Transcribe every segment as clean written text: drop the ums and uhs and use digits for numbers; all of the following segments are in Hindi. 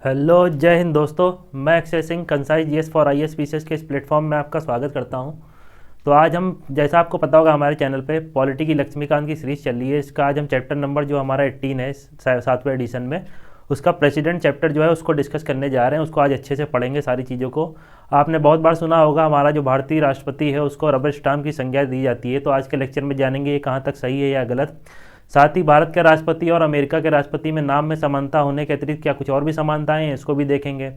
हेलो, जय हिंद दोस्तों। मैं Akshay Singh concise GS for IAS PCS के इस प्लेटफॉर्म में आपका स्वागत करता हूं। तो आज हम, जैसा आपको पता होगा, हमारे चैनल पे पॉलिटी की लक्ष्मीकांत की सीरीज़ चल रही है। इसका आज हम चैप्टर नंबर जो हमारा 18 है 7वें एडिशन में, उसका प्रेसिडेंट चैप्टर जो है उसको डिस्कस करने जा रहे हैं। उसको आज अच्छे से पढ़ेंगे सारी चीज़ों को। आपने बहुत बार सुना होगा हमारा जो भारतीय राष्ट्रपति है उसको रबर स्टाम्प की संज्ञा दी जाती है। तो आज के लेक्चर में जानेंगे ये कहाँ तक सही है या गलत। साथ ही भारत के राष्ट्रपति और अमेरिका के राष्ट्रपति में नाम में समानता होने के अतिरिक्त क्या कुछ और भी समानताएं हैं, इसको भी देखेंगे।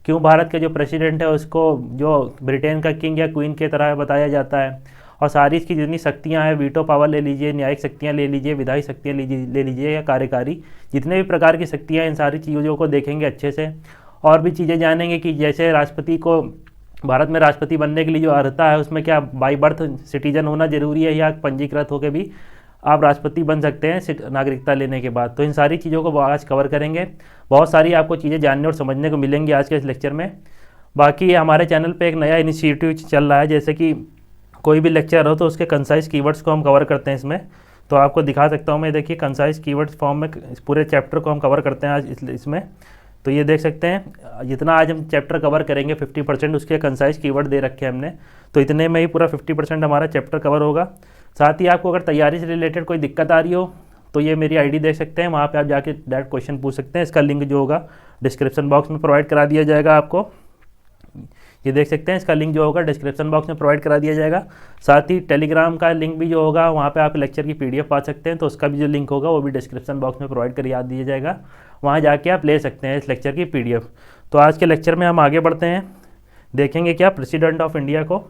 क्यों भारत के जो प्रेसिडेंट है उसको जो ब्रिटेन का किंग या क्वीन की तरह बताया जाता है। और सारी इसकी जितनी शक्तियां हैं, वीटो पावर ले लीजिए, न्यायिक शक्तियां ले लीजिए, विधायी शक्तियां ले लीजिए या कार्यकारी, जितने भी प्रकार की शक्तियाँ, इन सारी चीज़ों को देखेंगे अच्छे से। और भी चीज़ें जानेंगे कि जैसे राष्ट्रपति को भारत में राष्ट्रपति बनने के लिए जो अर्हता है उसमें क्या बाई बर्थ सिटीजन होना जरूरी है या पंजीकृत होकर भी आप राष्ट्रपति बन सकते हैं नागरिकता लेने के बाद। तो इन सारी चीज़ों को आज कवर करेंगे। बहुत सारी आपको चीज़ें जानने और समझने को मिलेंगी आज के इस लेक्चर में। बाकी हमारे चैनल पे एक नया इनिशिएटिव चल रहा है, जैसे कि कोई भी लेक्चर हो तो उसके कंसाइज कीवर्ड्स को हम कवर करते हैं इसमें। तो आपको दिखा सकता हूँ मैं, देखिए कंसाइज कीवर्ड्स फॉर्म में इस पूरे चैप्टर को हम कवर करते हैं आज इसमें। तो ये देख सकते हैं, जितना आज हम चैप्टर कवर करेंगे 50% उसके कंसाइज कीवर्ड दे रखे हैं हमने। तो इतने में ही पूरा 50% हमारा चैप्टर कवर होगा। साथ ही आपको अगर तैयारी से रिलेटेड कोई दिक्कत आ रही हो तो ये मेरी आईडी देख सकते हैं, वहाँ पे आप जाके डायरेक्ट क्वेश्चन पूछ सकते हैं। इसका लिंक जो होगा डिस्क्रिप्शन बॉक्स में प्रोवाइड करा दिया जाएगा आपको। ये देख सकते हैं, इसका लिंक जो होगा डिस्क्रिप्शन बॉक्स में प्रोवाइड करा दिया जाएगा। साथ ही टेलीग्राम का लिंक भी जो होगा वहाँ पे आप लेक्चर की पीडीएफ पा सकते हैं, तो उसका भी जो लिंक होगा वो भी डिस्क्रिप्शन बॉक्स में प्रोवाइड कर दिया जाएगा। वहाँ जाके आप ले सकते हैं इस लेक्चर की पीडीएफ। तो आज के लेक्चर में हम आगे बढ़ते हैं, देखेंगे क्या प्रेसिडेंट ऑफ इंडिया को।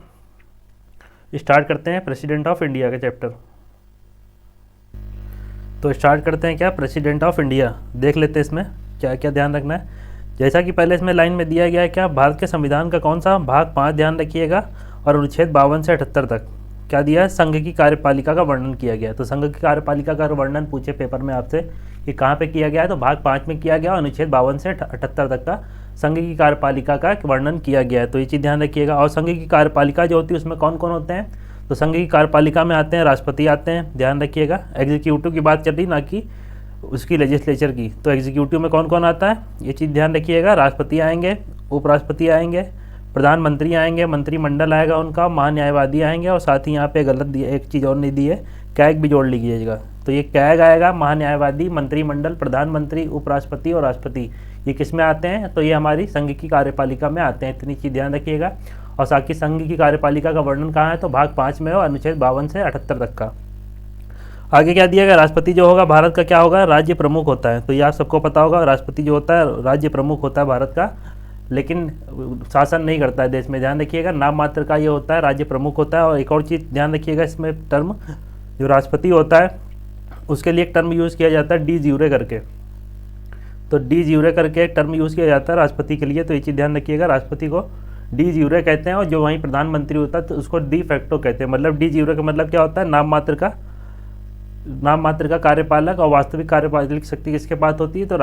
स्टार्ट करते हैं प्रेसिडेंट ऑफ इंडिया का चैप्टर। तो स्टार्ट करते हैं क्या प्रेसिडेंट ऑफ इंडिया, देख लेते हैं इसमें क्या क्या ध्यान रखना है। जैसा कि पहले इसमें लाइन में दिया गया है, क्या भारत के संविधान का कौन सा भाग 5 ध्यान रखिएगा, और अनुच्छेद 52 से 78 तक क्या दिया है, संघ की कार्यपालिका का वर्णन किया गया है। तो संघ की कार्यपालिका का वर्णन पूछे पेपर में आपसे कि कहाँ पे किया गया है, तो भाग 5 में किया गया और अनुच्छेद 52 से 78 तक का संघ की कार्यपालिका का वर्णन किया गया है। तो ये चीज़ ध्यान रखिएगा। और संघ की कार्यपालिका जो होती है उसमें कौन कौन होते हैं, तो संघ की कार्यपालिका में आते हैं राष्ट्रपति आते हैं, ध्यान रखिएगा। एग्जीक्यूटिव की बात चल रही, ना कि उसकी लेजिस्लेचर की। तो एग्जीक्यूटिव में कौन कौन आता है ये चीज़ ध्यान रखिएगा। राष्ट्रपति आएंगे, उपराष्ट्रपति आएंगे, प्रधानमंत्री आएंगे, मंत्रिमंडल आएगा उनका, महान्यायवादी आएंगे, और साथ ही यहाँ पे गलत दिया एक चीज़ और नहीं दी है, कैग भी जोड़ लीजिएगा। तो ये कैग आएगा, महान्यायवादी, मंत्रिमंडल, प्रधानमंत्री, उपराष्ट्रपति और राष्ट्रपति, ये किस में आते हैं, तो ये हमारी संघ की कार्यपालिका में आते हैं। इतनी चीज़ ध्यान रखिएगा। और साथ ही संघ की कार्यपालिका का वर्णन कहाँ है, तो भाग 5 में और अनुच्छेद 52 से 78 तक का। आगे क्या दिया गया, राष्ट्रपति जो होगा भारत का क्या होगा, राज्य प्रमुख होता है। तो ये आप सबको पता होगा, राष्ट्रपति जो होता है राज्य प्रमुख होता है भारत का, लेकिन शासन नहीं करता है देश में। ध्यान रखिएगा, नाम मात्र का ये होता है, राज्य प्रमुख होता है। और एक और चीज़ ध्यान रखिएगा, इसमें टर्म जो राष्ट्रपति होता है उसके लिए एक टर्म यूज़ किया जाता है डी ज्यूरे करके। तो डी ज्यूरे करके एक टर्म यूज़ किया जाता है राष्ट्रपति के लिए। तो ये चीज़ ध्यान रखिएगा, राष्ट्रपति को डी ज्यूरे कहते हैं, और जो वहीं प्रधानमंत्री होता है तो उसको डी फैक्टो कहते हैं। मतलब डी ज्यूरे का मतलब क्या होता है, नाम मात्र का कार्यपालक, और वास्तविक कार्यपालक शक्ति किसके पास होती है, तो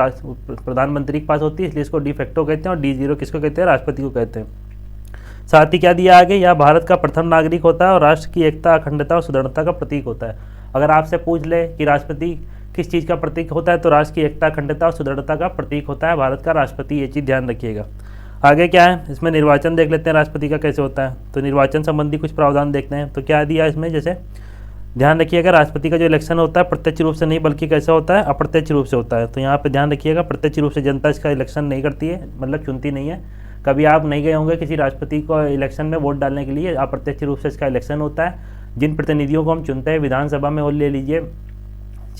प्रधानमंत्री के पास होती है, इसलिए इसको डी फैक्टो कहते हैं। और डी जीरो किसको कहते हैं, राष्ट्रपति को कहते हैं। साथ ही क्या दिया आगे, यह भारत का प्रथम नागरिक होता है और राष्ट्र की एकता, अखंडता और सुदृढ़ता का प्रतीक होता है। अगर आपसे पूछ ले कि राष्ट्रपति किस चीज़ का प्रतीक होता है, तो राष्ट्र की एकता, अखंडता और सुदृढ़ता का प्रतीक होता है भारत का राष्ट्रपति। ये चीज़ ध्यान रखिएगा। आगे क्या है, इसमें निर्वाचन देख लेते हैं राष्ट्रपति का कैसे होता है। तो निर्वाचन संबंधी कुछ प्रावधान देखते हैं। तो क्या दिया इसमें, जैसे ध्यान रखिएगा, राष्ट्रपति का जो इलेक्शन होता है प्रत्यक्ष रूप से नहीं बल्कि कैसे होता है, अप्रत्यक्ष रूप से होता है। तो यहाँ पे ध्यान रखिएगा, प्रत्यक्ष रूप से जनता इसका इलेक्शन नहीं करती है, मतलब चुनती नहीं है। कभी आप नहीं गए होंगे किसी राष्ट्रपति को इलेक्शन में वोट डालने के लिए, अप्रत्यक्ष रूप से इसका इलेक्शन होता है। जिन प्रतिनिधियों को हम चुनते हैं विधानसभा में, वो ले लीजिए,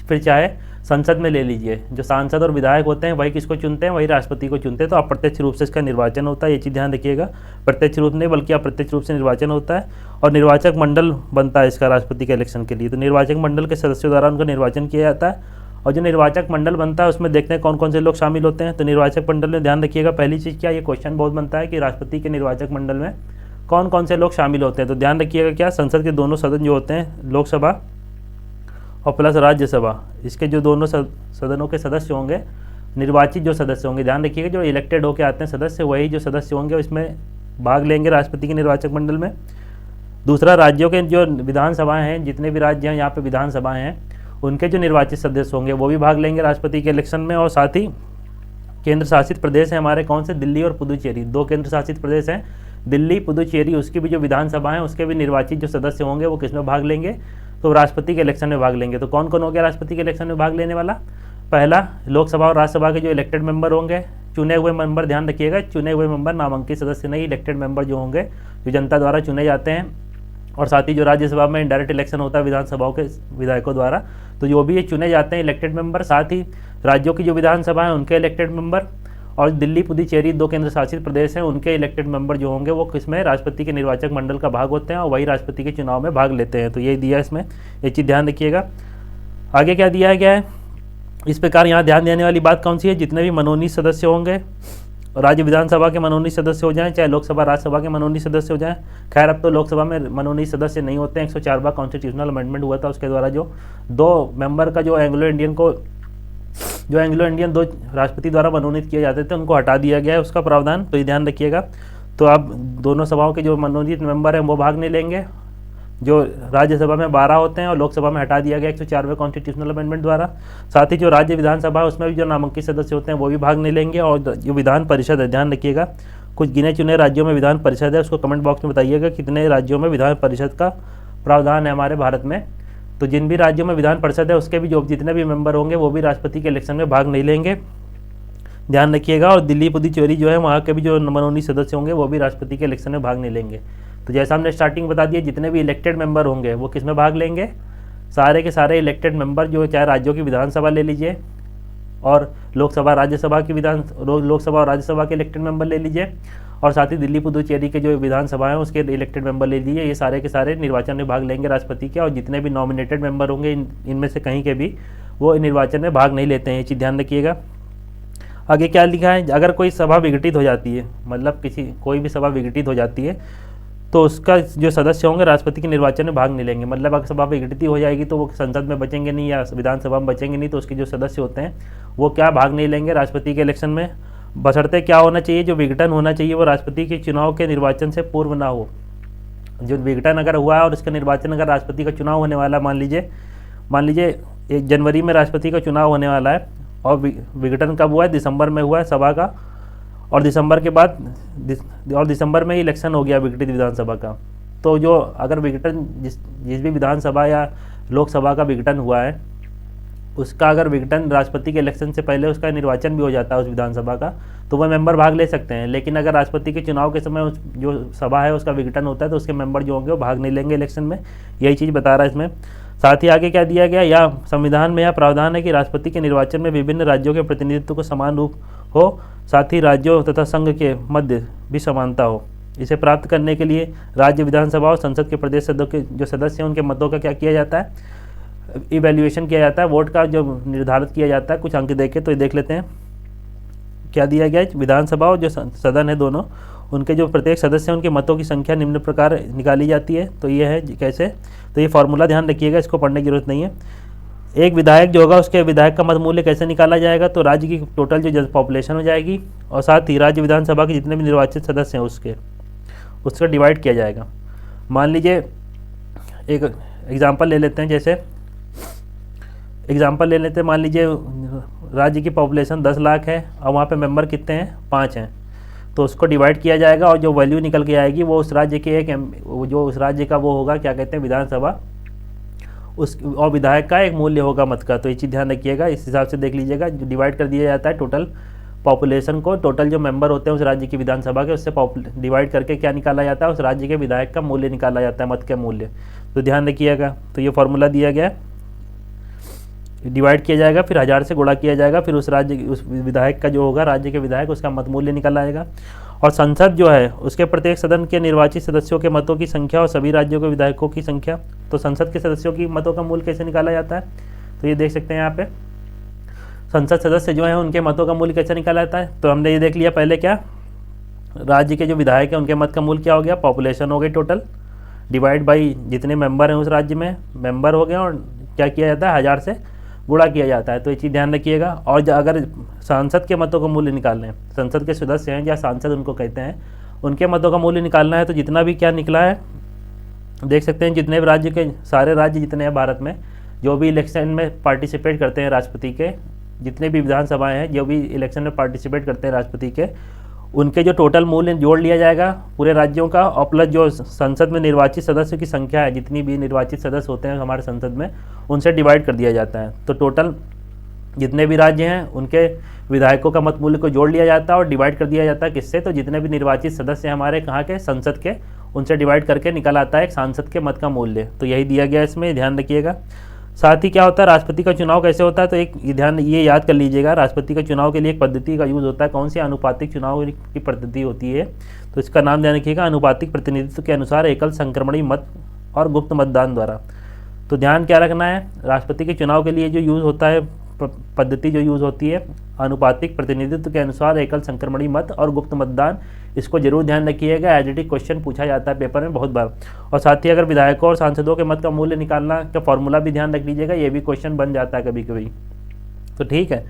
फिर चाहे संसद में ले लीजिए, जो सांसद और विधायक होते हैं वही किसको चुनते हैं, वही राष्ट्रपति को चुनते हैं। तो अप्रत्यक्ष रूप से इसका निर्वाचन होता है, ये चीज़ ध्यान रखिएगा। प्रत्यक्ष रूप नहीं बल्कि अप्रत्यक्ष रूप से निर्वाचन होता है। और निर्वाचक मंडल बनता है इसका राष्ट्रपति के इलेक्शन के लिए। तो निर्वाचक मंडल के सदस्यों द्वारा उनका निर्वाचन किया जाता है। और जो निर्वाचक मंडल बनता है उसमें देखते हैं कौन कौन से लोग शामिल होते हैं। तो निर्वाचक मंडल में ध्यान रखिएगा, पहली चीज़ क्या, ये क्वेश्चन बहुत बनता है कि राष्ट्रपति के निर्वाचक मंडल में कौन कौन से लोग शामिल होते हैं। तो ध्यान रखिएगा क्या, संसद के दोनों सदन जो होते हैं, लोकसभा और प्लस राज्यसभा, इसके जो दोनों सदनों के सदस्य होंगे, निर्वाचित जो सदस्य होंगे, ध्यान रखिएगा जो इलेक्टेड होकर आते हैं सदस्य, वही जो सदस्य होंगे इसमें भाग लेंगे राष्ट्रपति के निर्वाचक मंडल में। दूसरा, राज्यों के जो विधानसभाएं हैं, जितने भी राज्य हैं यहाँ पे विधानसभाएं हैं, उनके जो निर्वाचित सदस्य होंगे वो भी भाग लेंगे राष्ट्रपति के इलेक्शन में। और साथ ही केंद्र शासित प्रदेश हैं हमारे कौन से, दिल्ली और पुदुचेरी, 2 केंद्र शासित प्रदेश हैं, दिल्ली पुदुचेरी। उसकी भी जो विधानसभा है उसके भी निर्वाचित जो सदस्य होंगे वो किस में भाग लेंगे, तो राष्ट्रपति के इलेक्शन में भाग लेंगे। तो कौन कौन हो गया राष्ट्रपति के इलेक्शन में भाग लेने वाला, पहला लोकसभा और राज्यसभा के जो इलेक्टेड मेंबर होंगे, चुने हुए मेंबर, ध्यान रखिएगा चुने हुए मेंबर, नामांकित सदस्य नहीं, इलेक्टेड मेंबर जो होंगे जो जनता द्वारा चुने जाते हैं। और साथ ही जो राज्यसभा में इनडायरेक्ट इलेक्शन होता है विधानसभाओं के विधायकों द्वारा, तो जो भी ये चुने जाते हैं इलेक्टेड मेंबर, साथ ही राज्यों की जो विधानसभा है उनके इलेक्टेड मेंबर, और दिल्ली पुदुचेरी 2 केंद्र शासित प्रदेश हैं उनके इलेक्टेड मेंबर जो होंगे वो किसमें, राष्ट्रपति के निर्वाचक मंडल का भाग होते हैं और वही राष्ट्रपति के चुनाव में भाग लेते हैं। तो ये दिया इसमें, ये चीज़ ध्यान रखिएगा। आगे क्या दिया गया है, इस प्रकार यहाँ ध्यान देने वाली बात कौन सी है, जितने भी मनोनीत सदस्य होंगे, राज्य विधानसभा के मनोनीत सदस्य हो जाएं, चाहे लोकसभा राज्यसभा के मनोनीत सदस्य हो जाएं। खैर अब तो लोकसभा में मनोनीत सदस्य नहीं होते हैं, 104वां कॉन्स्टिट्यूशनल अमेंडमेंट हुआ था, उसके द्वारा जो 2 मेंबर का जो एंग्लो इंडियन 2 राष्ट्रपति द्वारा मनोनीत किए जाते थे उनको हटा दिया गया है उसका प्रावधान, तो ये ध्यान रखिएगा। तो अब दोनों सभाओं के जो मनोनीत मेंबर हैं वो भाग नहीं लेंगे, जो राज्यसभा में 12 होते हैं और लोकसभा में हटा दिया गया 104वें कॉन्स्टिट्यूशनल अमेंडमेंट द्वारा। साथ ही जो राज्य विधानसभा है उसमें भी जो नामांकित सदस्य होते हैं वो भी भाग नहीं लेंगे। और जो विधान परिषद है, ध्यान रखिएगा कुछ गिने चुने राज्यों में विधान परिषद है, उसको कमेंट बॉक्स में बताइएगा कितने राज्यों में विधान परिषद का प्रावधान है हमारे भारत में। तो जिन भी राज्यों में विधान परिषद है उसके भी जो जितने भी मेंबर होंगे वो भी राष्ट्रपति के इलेक्शन में भाग नहीं लेंगे, ध्यान रखिएगा। और दिल्ली पुदुचेरी जो है वहाँ के भी जो मनोनीत सदस्य होंगे वो भी राष्ट्रपति के इलेक्शन में भाग नहीं लेंगे। तो जैसा हमने स्टार्टिंग बता दिया, जितने भी इलेक्टेड मेंबर होंगे वो किस में भाग लेंगे, सारे के सारे इलेक्टेड मेंबर जो चाहे राज्यों की विधानसभा ले लीजिए और लोकसभा राज्यसभा की लोकसभा और राज्यसभा के इलेक्टेड मेंबर ले लीजिए, और साथ ही दिल्ली पुदुचेरी के जो विधानसभा है उसके इलेक्टेड मेंबर ले लीजिए, ये सारे के सारे निर्वाचन में भाग लेंगे राष्ट्रपति के। और जितने भी नॉमिनेटेड मेंबर होंगे इनमें से कहीं के भी वो निर्वाचन में भाग नहीं लेते हैं, ये चीज़ ध्यान रखिएगा। आगे क्या लिखा है, अगर कोई सभा विघटित हो जाती है, मतलब कोई भी सभा विघटित हो जाती है तो उसका जो सदस्य होंगे राष्ट्रपति के निर्वाचन में भाग नहीं लेंगे। मतलब अगर सभा विघटित हो जाएगी तो वो संसद में बचेंगे नहीं या विधानसभा में बचेंगे नहीं, तो उसके जो सदस्य होते हैं वो क्या भाग नहीं लेंगे राष्ट्रपति के इलेक्शन में। बशर्ते क्या होना चाहिए, जो विघटन होना चाहिए वो राष्ट्रपति के चुनाव के निर्वाचन से पूर्व ना हो। जो विघटन अगर हुआ है और उसका निर्वाचन अगर राष्ट्रपति का चुनाव होने वाला, मान लीजिए 1 जनवरी में राष्ट्रपति का चुनाव होने वाला है और विघटन कब हुआ है, दिसंबर में हुआ है सभा का, और दिसंबर के बाद दिसंबर में ही इलेक्शन हो गया विघटित विधानसभा का। तो जो अगर विघटन जिस भी विधानसभा या लोकसभा का विघटन हुआ है उसका अगर विघटन राष्ट्रपति के इलेक्शन से पहले उसका निर्वाचन भी हो जाता है उस विधानसभा का, तो वह मेंबर भाग ले सकते हैं। लेकिन अगर राष्ट्रपति के चुनाव के समय उस जो सभा है उसका विघटन होता है तो उसके मेंबर जो होंगे वो भाग नहीं लेंगे इलेक्शन में, यही चीज़ बता रहा है इसमें। साथ ही आगे क्या दिया गया, या संविधान में यह प्रावधान है कि राष्ट्रपति के निर्वाचन में विभिन्न राज्यों के प्रतिनिधित्व को समान रूप हो, साथ ही राज्यों तथा संघ के मध्य भी समानता हो। इसे प्राप्त करने के लिए राज्य विधानसभा और संसद के प्रदेश सदस्य के जो सदस्य हैं उनके मतों का क्या किया जाता है, इवैल्यूएशन किया जाता है, वोट का जो निर्धारित किया जाता है कुछ अंक देके। तो ये देख लेते हैं क्या दिया गया है। विधानसभा और जो सदन है दोनों, उनके जो प्रत्येक सदस्य हैं उनके मतों की संख्या निम्न प्रकार निकाली जाती है। तो ये है कैसे, तो ये फार्मूला ध्यान रखिएगा, इसको पढ़ने की जरूरत नहीं है। एक विधायक जो होगा उसके विधायक का मत मूल्य कैसे निकाला जाएगा, तो राज्य की टोटल जो पॉपुलेशन हो जाएगी और साथ ही राज्य विधानसभा के जितने भी निर्वाचित सदस्य हैं उसका डिवाइड किया जाएगा। मान लीजिए एक एग्जाम्पल ले लेते हैं, मान लीजिए राज्य की पॉपुलेशन 10 लाख है और वहाँ पे मेंबर कितने हैं, 5 हैं, तो उसको डिवाइड किया जाएगा और जो वैल्यू निकल के आएगी वो उस राज्य के जो उस राज्य का वो होगा, क्या कहते हैं, विधानसभा, उस और विधायक का एक मूल्य होगा मत का। तो ये चीज़ ध्यान रखिएगा, इस हिसाब से देख लीजिएगा। जो डिवाइड कर दिया जाता है टोटल पॉपुलेशन को, टोटल जो मेंबर होते हैं उस राज्य की विधानसभा के, उससे डिवाइड करके क्या निकाला जाता है, उस राज्य के विधायक का मूल्य निकाला जाता है, मत का मूल्य। तो ध्यान रखिएगा, तो ये फॉर्मूला दिया गया, डिवाइड किया जाएगा, फिर 1000 से गुणा किया जाएगा, फिर उस विधायक का जो होगा, राज्य के विधायक, उसका मत मूल्य निकाला जाएगा। और संसद जो है उसके प्रत्येक सदन के निर्वाचित सदस्यों के मतों की संख्या और सभी राज्यों के विधायकों की संख्या। तो संसद के सदस्यों की मतों का मूल्य कैसे निकाला जाता है, तो ये देख सकते हैं यहाँ पे, संसद सदस्य जो है उनके मतों का मूल्य कैसे निकाला जाता है। तो हमने ये देख लिया पहले, क्या राज्य के जो विधायक हैं उनके मत का मूल्य क्या हो गया, पॉपुलेशन हो गई टोटल, डिवाइड बाई जितने मेंबर हैं उस राज्य में, मेंबर हो गए, और क्या किया जाता है, 1000 से गुणा किया जाता है। तो ये चीज़ ध्यान रखिएगा। और अगर सांसद के मतों का मूल्य निकालना है, संसद के सदस्य हैं या सांसद उनको कहते हैं, उनके मतों का मूल्य निकालना है, तो जितना भी क्या निकला है देख सकते हैं, जितने भी सारे राज्य जितने हैं भारत में जो भी इलेक्शन में पार्टिसिपेट करते हैं राष्ट्रपति के, जितने भी विधानसभाएं हैं, जो भी इलेक्शन में पार्टिसिपेट करते हैं राष्ट्रपति के, उनके जो टोटल मूल्य जोड़ लिया जाएगा पूरे राज्यों का, और प्लस जो संसद में निर्वाचित सदस्यों की संख्या है, जितनी भी निर्वाचित सदस्य होते हैं हमारे संसद में, उनसे डिवाइड कर दिया जाता है। तो टोटल जितने भी राज्य हैं उनके विधायकों का मत मूल्य को जोड़ लिया जाता है और डिवाइड कर दिया जाता है किससे, तो जितने भी निर्वाचित सदस्य हैं हमारे कहाँ के, संसद के, उनसे डिवाइड करके निकल आता है एक सांसद के मत का मूल्य। तो यही दिया गया है इसमें, ध्यान रखिएगा। साथ ही क्या होता है, राष्ट्रपति का चुनाव कैसे होता है, तो एक ध्यान ये याद कर लीजिएगा, राष्ट्रपति का चुनाव के लिए एक पद्धति का यूज़ होता है। कौन सी? अनुपातिक चुनाव की पद्धति होती है। तो इसका नाम ध्यान रखिएगा, अनुपातिक प्रतिनिधित्व के अनुसार एकल संक्रमणी मत और गुप्त मतदान द्वारा। तो ध्यान क्या रखना है, राष्ट्रपति के चुनाव के लिए जो यूज़ होता है पद्धति जो यूज़ होती है, अनुपातिक प्रतिनिधित्व के अनुसार एकल संक्रमणी मत और गुप्त मतदान, इसको जरूर ध्यान रखिएगा। एज इट इज क्वेश्चन पूछा जाता है पेपर में बहुत बार। और साथ ही अगर विधायकों और सांसदों के मत का मूल्य निकालना का फॉर्मूला भी ध्यान रख लीजिएगा, ये भी क्वेश्चन बन जाता है कभी कभी। तो ठीक है,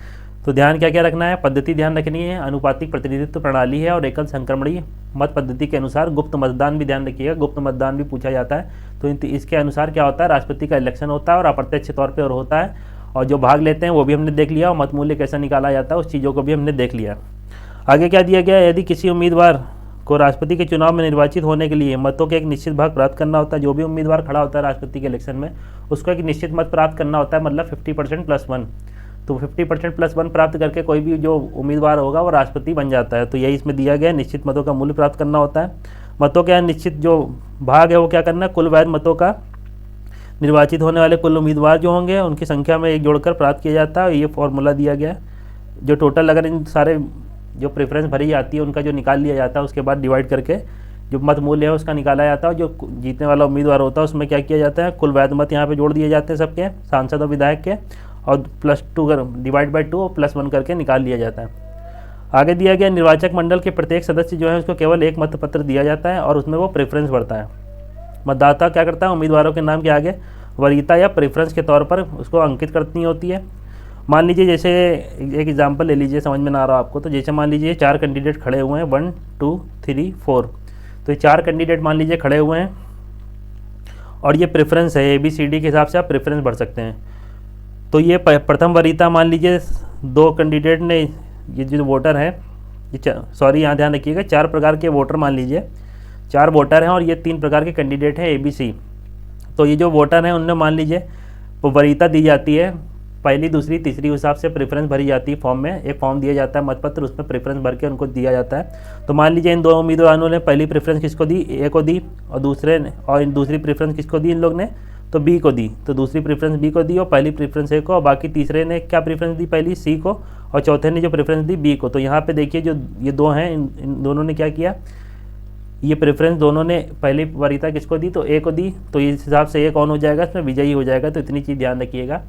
तो ध्यान क्या क्या रखना है, पद्धति ध्यान रखनी है, अनुपातिक प्रतिनिधित्व प्रणाली है और एकल संक्रमणी मत पद्धति के अनुसार गुप्त मतदान भी ध्यान रखिएगा, गुप्त मतदान भी पूछा जाता है। तो इसके अनुसार क्या होता है, राष्ट्रपति का इलेक्शन होता है और अप्रत्यक्ष तौर पर होता है, और जो भाग लेते हैं वो भी हमने देख लिया, और मत मूल्य कैसे निकाला जाता है उस चीज़ों को भी हमने देख लिया। आगे क्या दिया गया, यदि किसी उम्मीदवार को राष्ट्रपति के चुनाव में निर्वाचित होने के लिए मतों के एक निश्चित भाग प्राप्त करना होता है, जो भी उम्मीदवार खड़ा होता है राष्ट्रपति के इलेक्शन में उसको एक निश्चित मत प्राप्त करना होता है, मतलब 50% + 1। तो 50% + 1 प्राप्त करके कोई भी जो उम्मीदवार होगा वो राष्ट्रपति बन जाता है। तो यही इसमें दिया गया है, निश्चित मतों का मूल्य प्राप्त करना होता है। मतों का निश्चित जो भाग है वो क्या करना है, कुल वैध मतों का निर्वाचित होने वाले कुल उम्मीदवार जो होंगे उनकी संख्या में एक जोड़कर प्राप्त किया जाता है। ये फॉर्मूला दिया गया है, जो टोटल अगर इन सारे जो प्रेफरेंस भरी जाती है उनका जो निकाल लिया जाता है, उसके बाद डिवाइड करके जो मत मूल्य है उसका निकाला जाता है। जो जीतने वाला उम्मीदवार होता है उसमें क्या किया जाता है, कुल वैध मत यहाँ पे जोड़ दिए जाते हैं सबके, सांसद और विधायक के, और +2 डिवाइड बाई 2 और +1 करके निकाल लिया जाता है। आगे दिया गया, निर्वाचक मंडल के प्रत्येक सदस्य जो है उसको केवल एक मतपत्र दिया जाता है और उसमें वो प्रेफरेंस बढ़ता है। मतदाता क्या करता है, उम्मीदवारों के नाम के आगे वरीयता या प्रेफरेंस के तौर पर उसको अंकित करनी होती है। मान लीजिए, जैसे एक एग्जांपल ले लीजिए, समझ में ना आ रहा आपको, तो जैसे मान लीजिए 4 कैंडिडेट खड़े हुए हैं, 1 2 3 4, तो ये 4 कैंडिडेट मान लीजिए खड़े हुए हैं और ये प्रेफरेंस है, ABCD के हिसाब से आप प्रेफरेंस भर सकते हैं। तो ये प्रथम वरीयता मान लीजिए 2 कैंडिडेट ने, ये जो वोटर हैं, सॉरी यहाँ ध्यान रखिएगा, 4 प्रकार के वोटर मान लीजिए, 4 वोटर हैं और ये 3 प्रकार के कैंडिडेट हैं ABC। तो ये जो वोटर हैं उनने मान लीजिए वो वरीयता दी जाती है, पहली दूसरी तीसरी हिसाब से प्रेफरेंस भरी जाती है फॉर्म में, एक फॉर्म दिया जाता है मतपत्र, उसमें प्रेफरेंस भर के उनको दिया जाता है। तो मान लीजिए इन 2 उम्मीदवारों ने पहली प्रेफरेंस किसको दी, A को दी, और दूसरी प्रेफरेंस किसको दी इन लोग ने, तो B को दी। तो दूसरी प्रेफरेंस B को दी और पहली प्रेफरेंस A को, और बाकी तीसरे ने क्या प्रेफरेंस दी, पहली C को, और चौथे ने जो प्रेफरेंस दी B को। तो यहाँ पे देखिए जो ये 2 हैं, इन दोनों ने क्या किया, ये प्रेफरेंस दोनों ने पहली वरीयता किसको दी, तो A को दी। तो इस हिसाब से A कौन हो जाएगा, इसमें विजयी हो जाएगा। तो इतनी चीज़ ध्यान रखिएगा।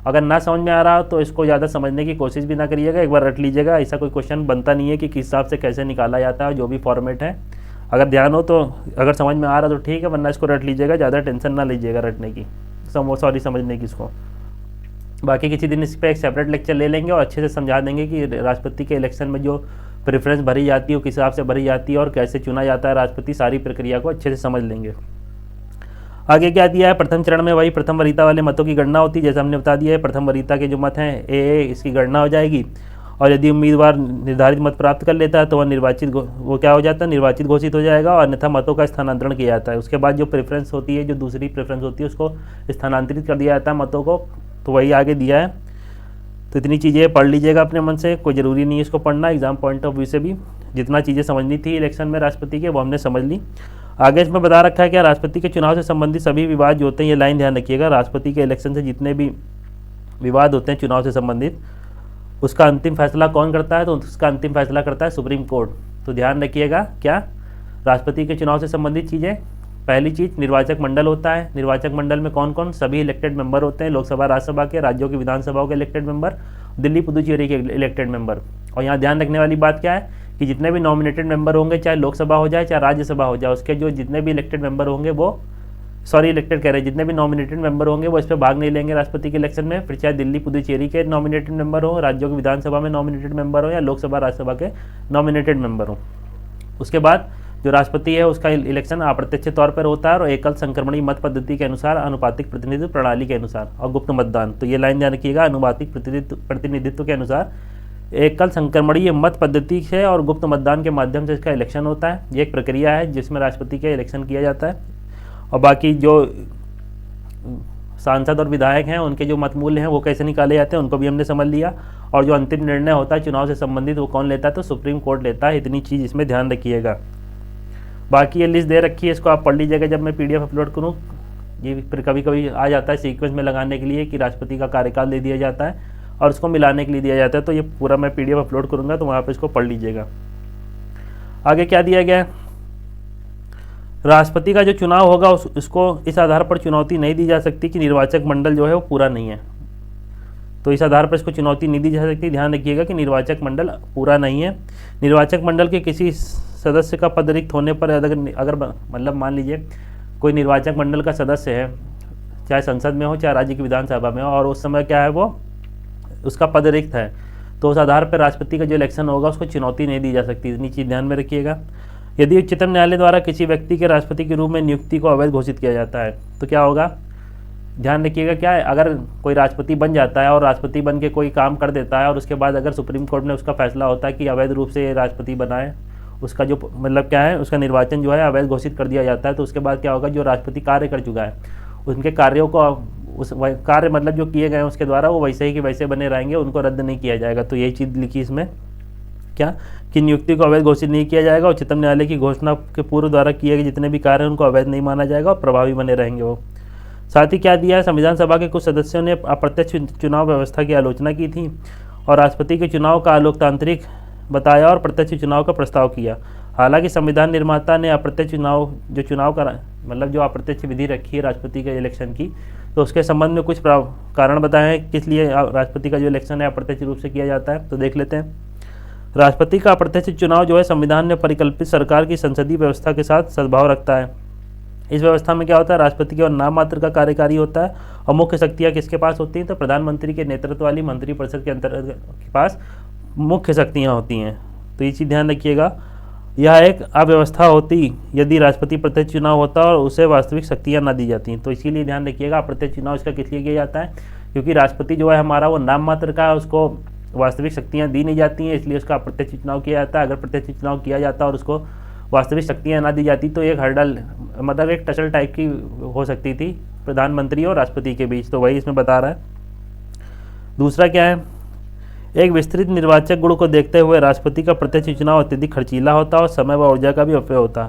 अगर ना समझ में आ रहा हो तो इसको ज़्यादा समझने की कोशिश भी ना करिएगा, एक बार रट लीजिएगा। ऐसा कोई क्वेश्चन बनता नहीं है कि किस हिसाब से कैसे निकाला जाता है, जो भी फॉर्मेट है। अगर ध्यान हो तो, अगर समझ में आ रहा तो ठीक है, वरना इसको रट लीजिएगा, ज़्यादा टेंशन ना लीजिएगा रटने की, समझने की इसको। बाकी किसी दिन इस पर एक सेपरेट लेक्चर ले लेंगे और अच्छे से समझा देंगे कि राष्ट्रपति के इलेक्शन में जो प्रेफरेंस भरी जाती है वो किस हिसाब से भरी जाती है और कैसे चुना जाता है राष्ट्रपति, सारी प्रक्रिया को अच्छे से समझ लेंगे। आगे क्या दिया है, प्रथम चरण में वही प्रथम वरीयता वाले मतों की गणना होती है, जैसे हमने बता दिया है। प्रथम वरीयता के जो मत हैं AA, इसकी गणना हो जाएगी, और यदि उम्मीदवार निर्धारित मत प्राप्त कर लेता है तो वो क्या हो जाता है, निर्वाचित घोषित हो जाएगा, और अन्यथा मतों का स्थानांतरण किया जाता है। उसके बाद जो प्रेफरेंस होती है, जो दूसरी प्रेफरेंस होती है, उसको स्थानांतरित कर दिया जाता है मतों को। तो वही आगे दिया है। तो इतनी चीज़ें पढ़ लीजिएगा अपने मन से, कोई ज़रूरी नहीं है इसको पढ़ना, एग्जाम पॉइंट ऑफ व्यू से भी जितना चीज़ें समझनी थी इलेक्शन में राष्ट्रपति के वो हमने समझ ली। आगे इसमें बता रखा है कि राष्ट्रपति के चुनाव से संबंधित सभी विवाद जो होते हैं, ये लाइन ध्यान रखिएगा, राष्ट्रपति के इलेक्शन से जितने भी विवाद होते हैं चुनाव से संबंधित, उसका अंतिम फैसला कौन करता है, तो उसका अंतिम फैसला करता है सुप्रीम कोर्ट। तो ध्यान रखिएगा, क्या राष्ट्रपति के चुनाव से संबंधित चीज़ें, पहली चीज़ निर्वाचक मंडल होता है। निर्वाचक मंडल में कौन कौन, सभी इलेक्टेड मेंबर होते हैं, लोकसभा राज्यसभा के, राज्यों की विधानसभाओं के इलेक्टेड मेंबर, दिल्ली पुदुचेरी के इलेक्टेड मेंबर। और यहाँ ध्यान रखने वाली बात क्या है कि जितने भी नॉमिनेटेड मेंबर होंगे, चाहे लोकसभा हो जाए चाहे राज्यसभा हो जाए, उसके जो जितने भी इलेक्टेड मेंबर होंगे वो, इलेक्टेड कह रहे हैं, जितने भी नॉमिनेटेड मेंबर होंगे वो इस पर भाग नहीं लेंगे राष्ट्रपति के इलेक्शन में। फिर चाहे दिल्ली पुदुचेरी के नॉमिनेटेड मेंबर हो, राज्यों की विधानसभा में नॉमिनेटेड मेंबर हो, या लोकसभा राज्यसभा के नॉमिनेटेड मेंबर हो। उसके बाद जो राष्ट्रपति है उसका इलेक्शन अप्रत्यक्ष तौर पर होता है और एकल संक्रमणीय मत पद्धति के अनुसार, अनुपातिक प्रतिनिधित्व प्रणाली के अनुसार और गुप्त मतदान। तो ये लाइन ध्यान रखिएगा, अनुपातिक प्रतिनिधित्व के अनुसार, एकल संक्रमणीय मत पद्धति से और गुप्त मतदान के माध्यम से इसका इलेक्शन होता है। ये एक प्रक्रिया है जिसमें राष्ट्रपति का इलेक्शन किया जाता है और बाकी जो सांसद और विधायक हैं उनके जो मत मूल्य हैं वो कैसे निकाले जाते हैं उनको भी हमने समझ लिया। और जो अंतिम निर्णय होता है चुनाव से संबंधित वो कौन लेता है, तो सुप्रीम कोर्ट लेता है। इतनी चीज़ इसमें ध्यान रखिएगा। बाकी ये लिस्ट दे रखी है, इसको आप पढ़ लीजिएगा जब मैं PDF अपलोड करूँ। ये फिर कभी कभी आ जाता है सीक्वेंस में लगाने के लिए कि राष्ट्रपति का कार्यकाल दे दिया जाता है और उसको मिलाने के लिए दिया जाता है। तो ये पूरा मैं PDF अपलोड करूँगा, तो वहाँ पर इसको पढ़ लीजिएगा। आगे क्या दिया गया है, राष्ट्रपति का जो चुनाव होगा उसको इस आधार पर चुनौती नहीं दी जा सकती कि निर्वाचक मंडल जो है वो पूरा नहीं है। तो इस आधार पर इसको चुनौती नहीं दी जा सकती। ध्यान रखिएगा कि निर्वाचक मंडल पूरा नहीं है। निर्वाचक मंडल के किसी सदस्य का पद रिक्त होने पर अगर मतलब मान लीजिए कोई निर्वाचक मंडल का सदस्य है, चाहे संसद में हो चाहे राज्य की विधानसभा में हो, और उस समय क्या है वो उसका पद रिक्त है, तो उस आधार पर राष्ट्रपति का जो इलेक्शन होगा उसको चुनौती नहीं दी जा सकती। इतनी चीज़ ध्यान में रखिएगा। यदि उच्चतम न्यायालय द्वारा किसी व्यक्ति के राष्ट्रपति के रूप में नियुक्ति को अवैध घोषित किया जाता है तो क्या होगा, ध्यान रखिएगा क्या है, अगर कोई राष्ट्रपति बन जाता है और राष्ट्रपति बन के कोई काम कर देता है और उसके बाद अगर सुप्रीम कोर्ट में उसका फैसला होता है कि अवैध रूप से राष्ट्रपति बनाए, उसका जो मतलब क्या है उसका निर्वाचन जो है अवैध घोषित कर दिया जाता है, तो उसके बाद क्या होगा, जो राष्ट्रपति कार्य कर चुका है उनके कार्यों को उस कार्य मतलब जो किए गए हैं उसके द्वारा वो वैसे ही कि वैसे बने रहेंगे, उनको रद्द नहीं किया जाएगा। तो यही चीज़ लिखी इसमें क्या कि नियुक्ति को अवैध घोषित नहीं किया जाएगा। उच्चतम न्यायालय की घोषणा के पूर्व द्वारा किए गए जितने भी कार्य हैं उनको अवैध नहीं माना जाएगा और प्रभावी बने रहेंगे वो। साथ ही क्या दिया है, संविधान सभा के कुछ सदस्यों ने अप्रत्यक्ष चुनाव व्यवस्था की आलोचना की थी और राष्ट्रपति के चुनाव का अलोकतांत्रिक बताया और प्रत्यक्ष चुनाव का प्रस्ताव किया। हालांकि संविधान निर्माता ने अप्रत्यक्ष चुनाव का मतलब जो अप्रत्यक्ष विधि रखी है राष्ट्रपति के इलेक्शन की, तो उसके संबंध में कुछ कारण बताए हैं किस लिए राष्ट्रपति का जो इलेक्शन है अप्रत्यक्ष रूप से किया जाता है। तो देख लेते हैं। राष्ट्रपति का अप्रत्यक्ष चुनाव जो है संविधान ने परिकल्पित सरकार की संसदीय व्यवस्था के साथ सद्भाव रखता है। इस व्यवस्था में क्या होता है, राष्ट्रपति केवल नाम मात्र का कार्यकारी होता है और मुख्य शक्तियाँ किसके पास होती हैं, तो प्रधानमंत्री के नेतृत्व वाली मंत्रिपरिषद के अंतर्गत के पास मुख्य शक्तियाँ होती हैं। तो ये चीज़ ध्यान रखिएगा। यह एक अव्यवस्था होती यदि राष्ट्रपति प्रत्यक्ष चुनाव होता और उसे वास्तविक शक्तियाँ न दी जाती। तो इसीलिए ध्यान रखिएगा अप्रत्यक्ष चुनाव इसका किस लिए किया जाता है, क्योंकि राष्ट्रपति जो है हमारा वो नाम मात्र का है, उसको वास्तविक शक्तियाँ दी नहीं जाती हैं, इसलिए उसका अप्रत्यक्ष चुनाव किया जाता है। अगर प्रत्यक्ष चुनाव किया जाता और उसको वास्तविक शक्तियाँ ना दी जाती तो एक हर्डल मतलब एक टसल टाइप की हो सकती थी प्रधानमंत्री और राष्ट्रपति के बीच। तो वही इसमें बता रहा है। दूसरा क्या है, एक विस्तृत निर्वाचक गुण को देखते हुए राष्ट्रपति का प्रत्यक्ष चुनाव अत्यधिक खर्चीला होता और समय व ऊर्जा का भी अपव्यय होता।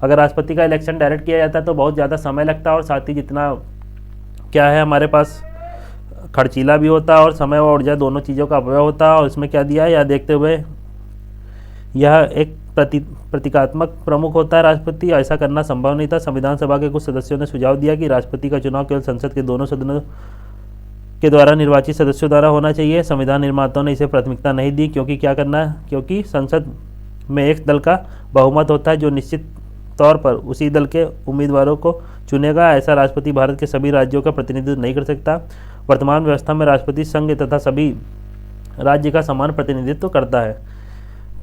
अगर राष्ट्रपति का इलेक्शन डायरेक्ट किया जाता तो बहुत ज़्यादा समय लगता और साथ ही जितना क्या है हमारे पास खर्चीला भी होता और समय व ऊर्जा दोनों चीज़ों का अपव्यय होता। और इसमें क्या दिया है, यह देखते हुए यह एक प्रतीकात्मक प्रमुख होता है राष्ट्रपति, ऐसा करना संभव नहीं था। संविधान सभा के कुछ सदस्यों ने सुझाव दिया कि राष्ट्रपति का चुनाव केवल संसद के दोनों सदनों के द्वारा निर्वाचित सदस्यों द्वारा होना चाहिए। संविधान निर्माताओं ने इसे प्राथमिकता नहीं दी, क्योंकि क्या करना है, क्योंकि संसद में एक दल का बहुमत होता है जो निश्चित तौर पर उसी दल के उम्मीदवारों को चुनेगा। ऐसा राष्ट्रपति भारत के सभी राज्यों का प्रतिनिधित्व नहीं कर सकता। वर्तमान व्यवस्था में राष्ट्रपति संघ तथा सभी राज्य का समान प्रतिनिधित्व करता है।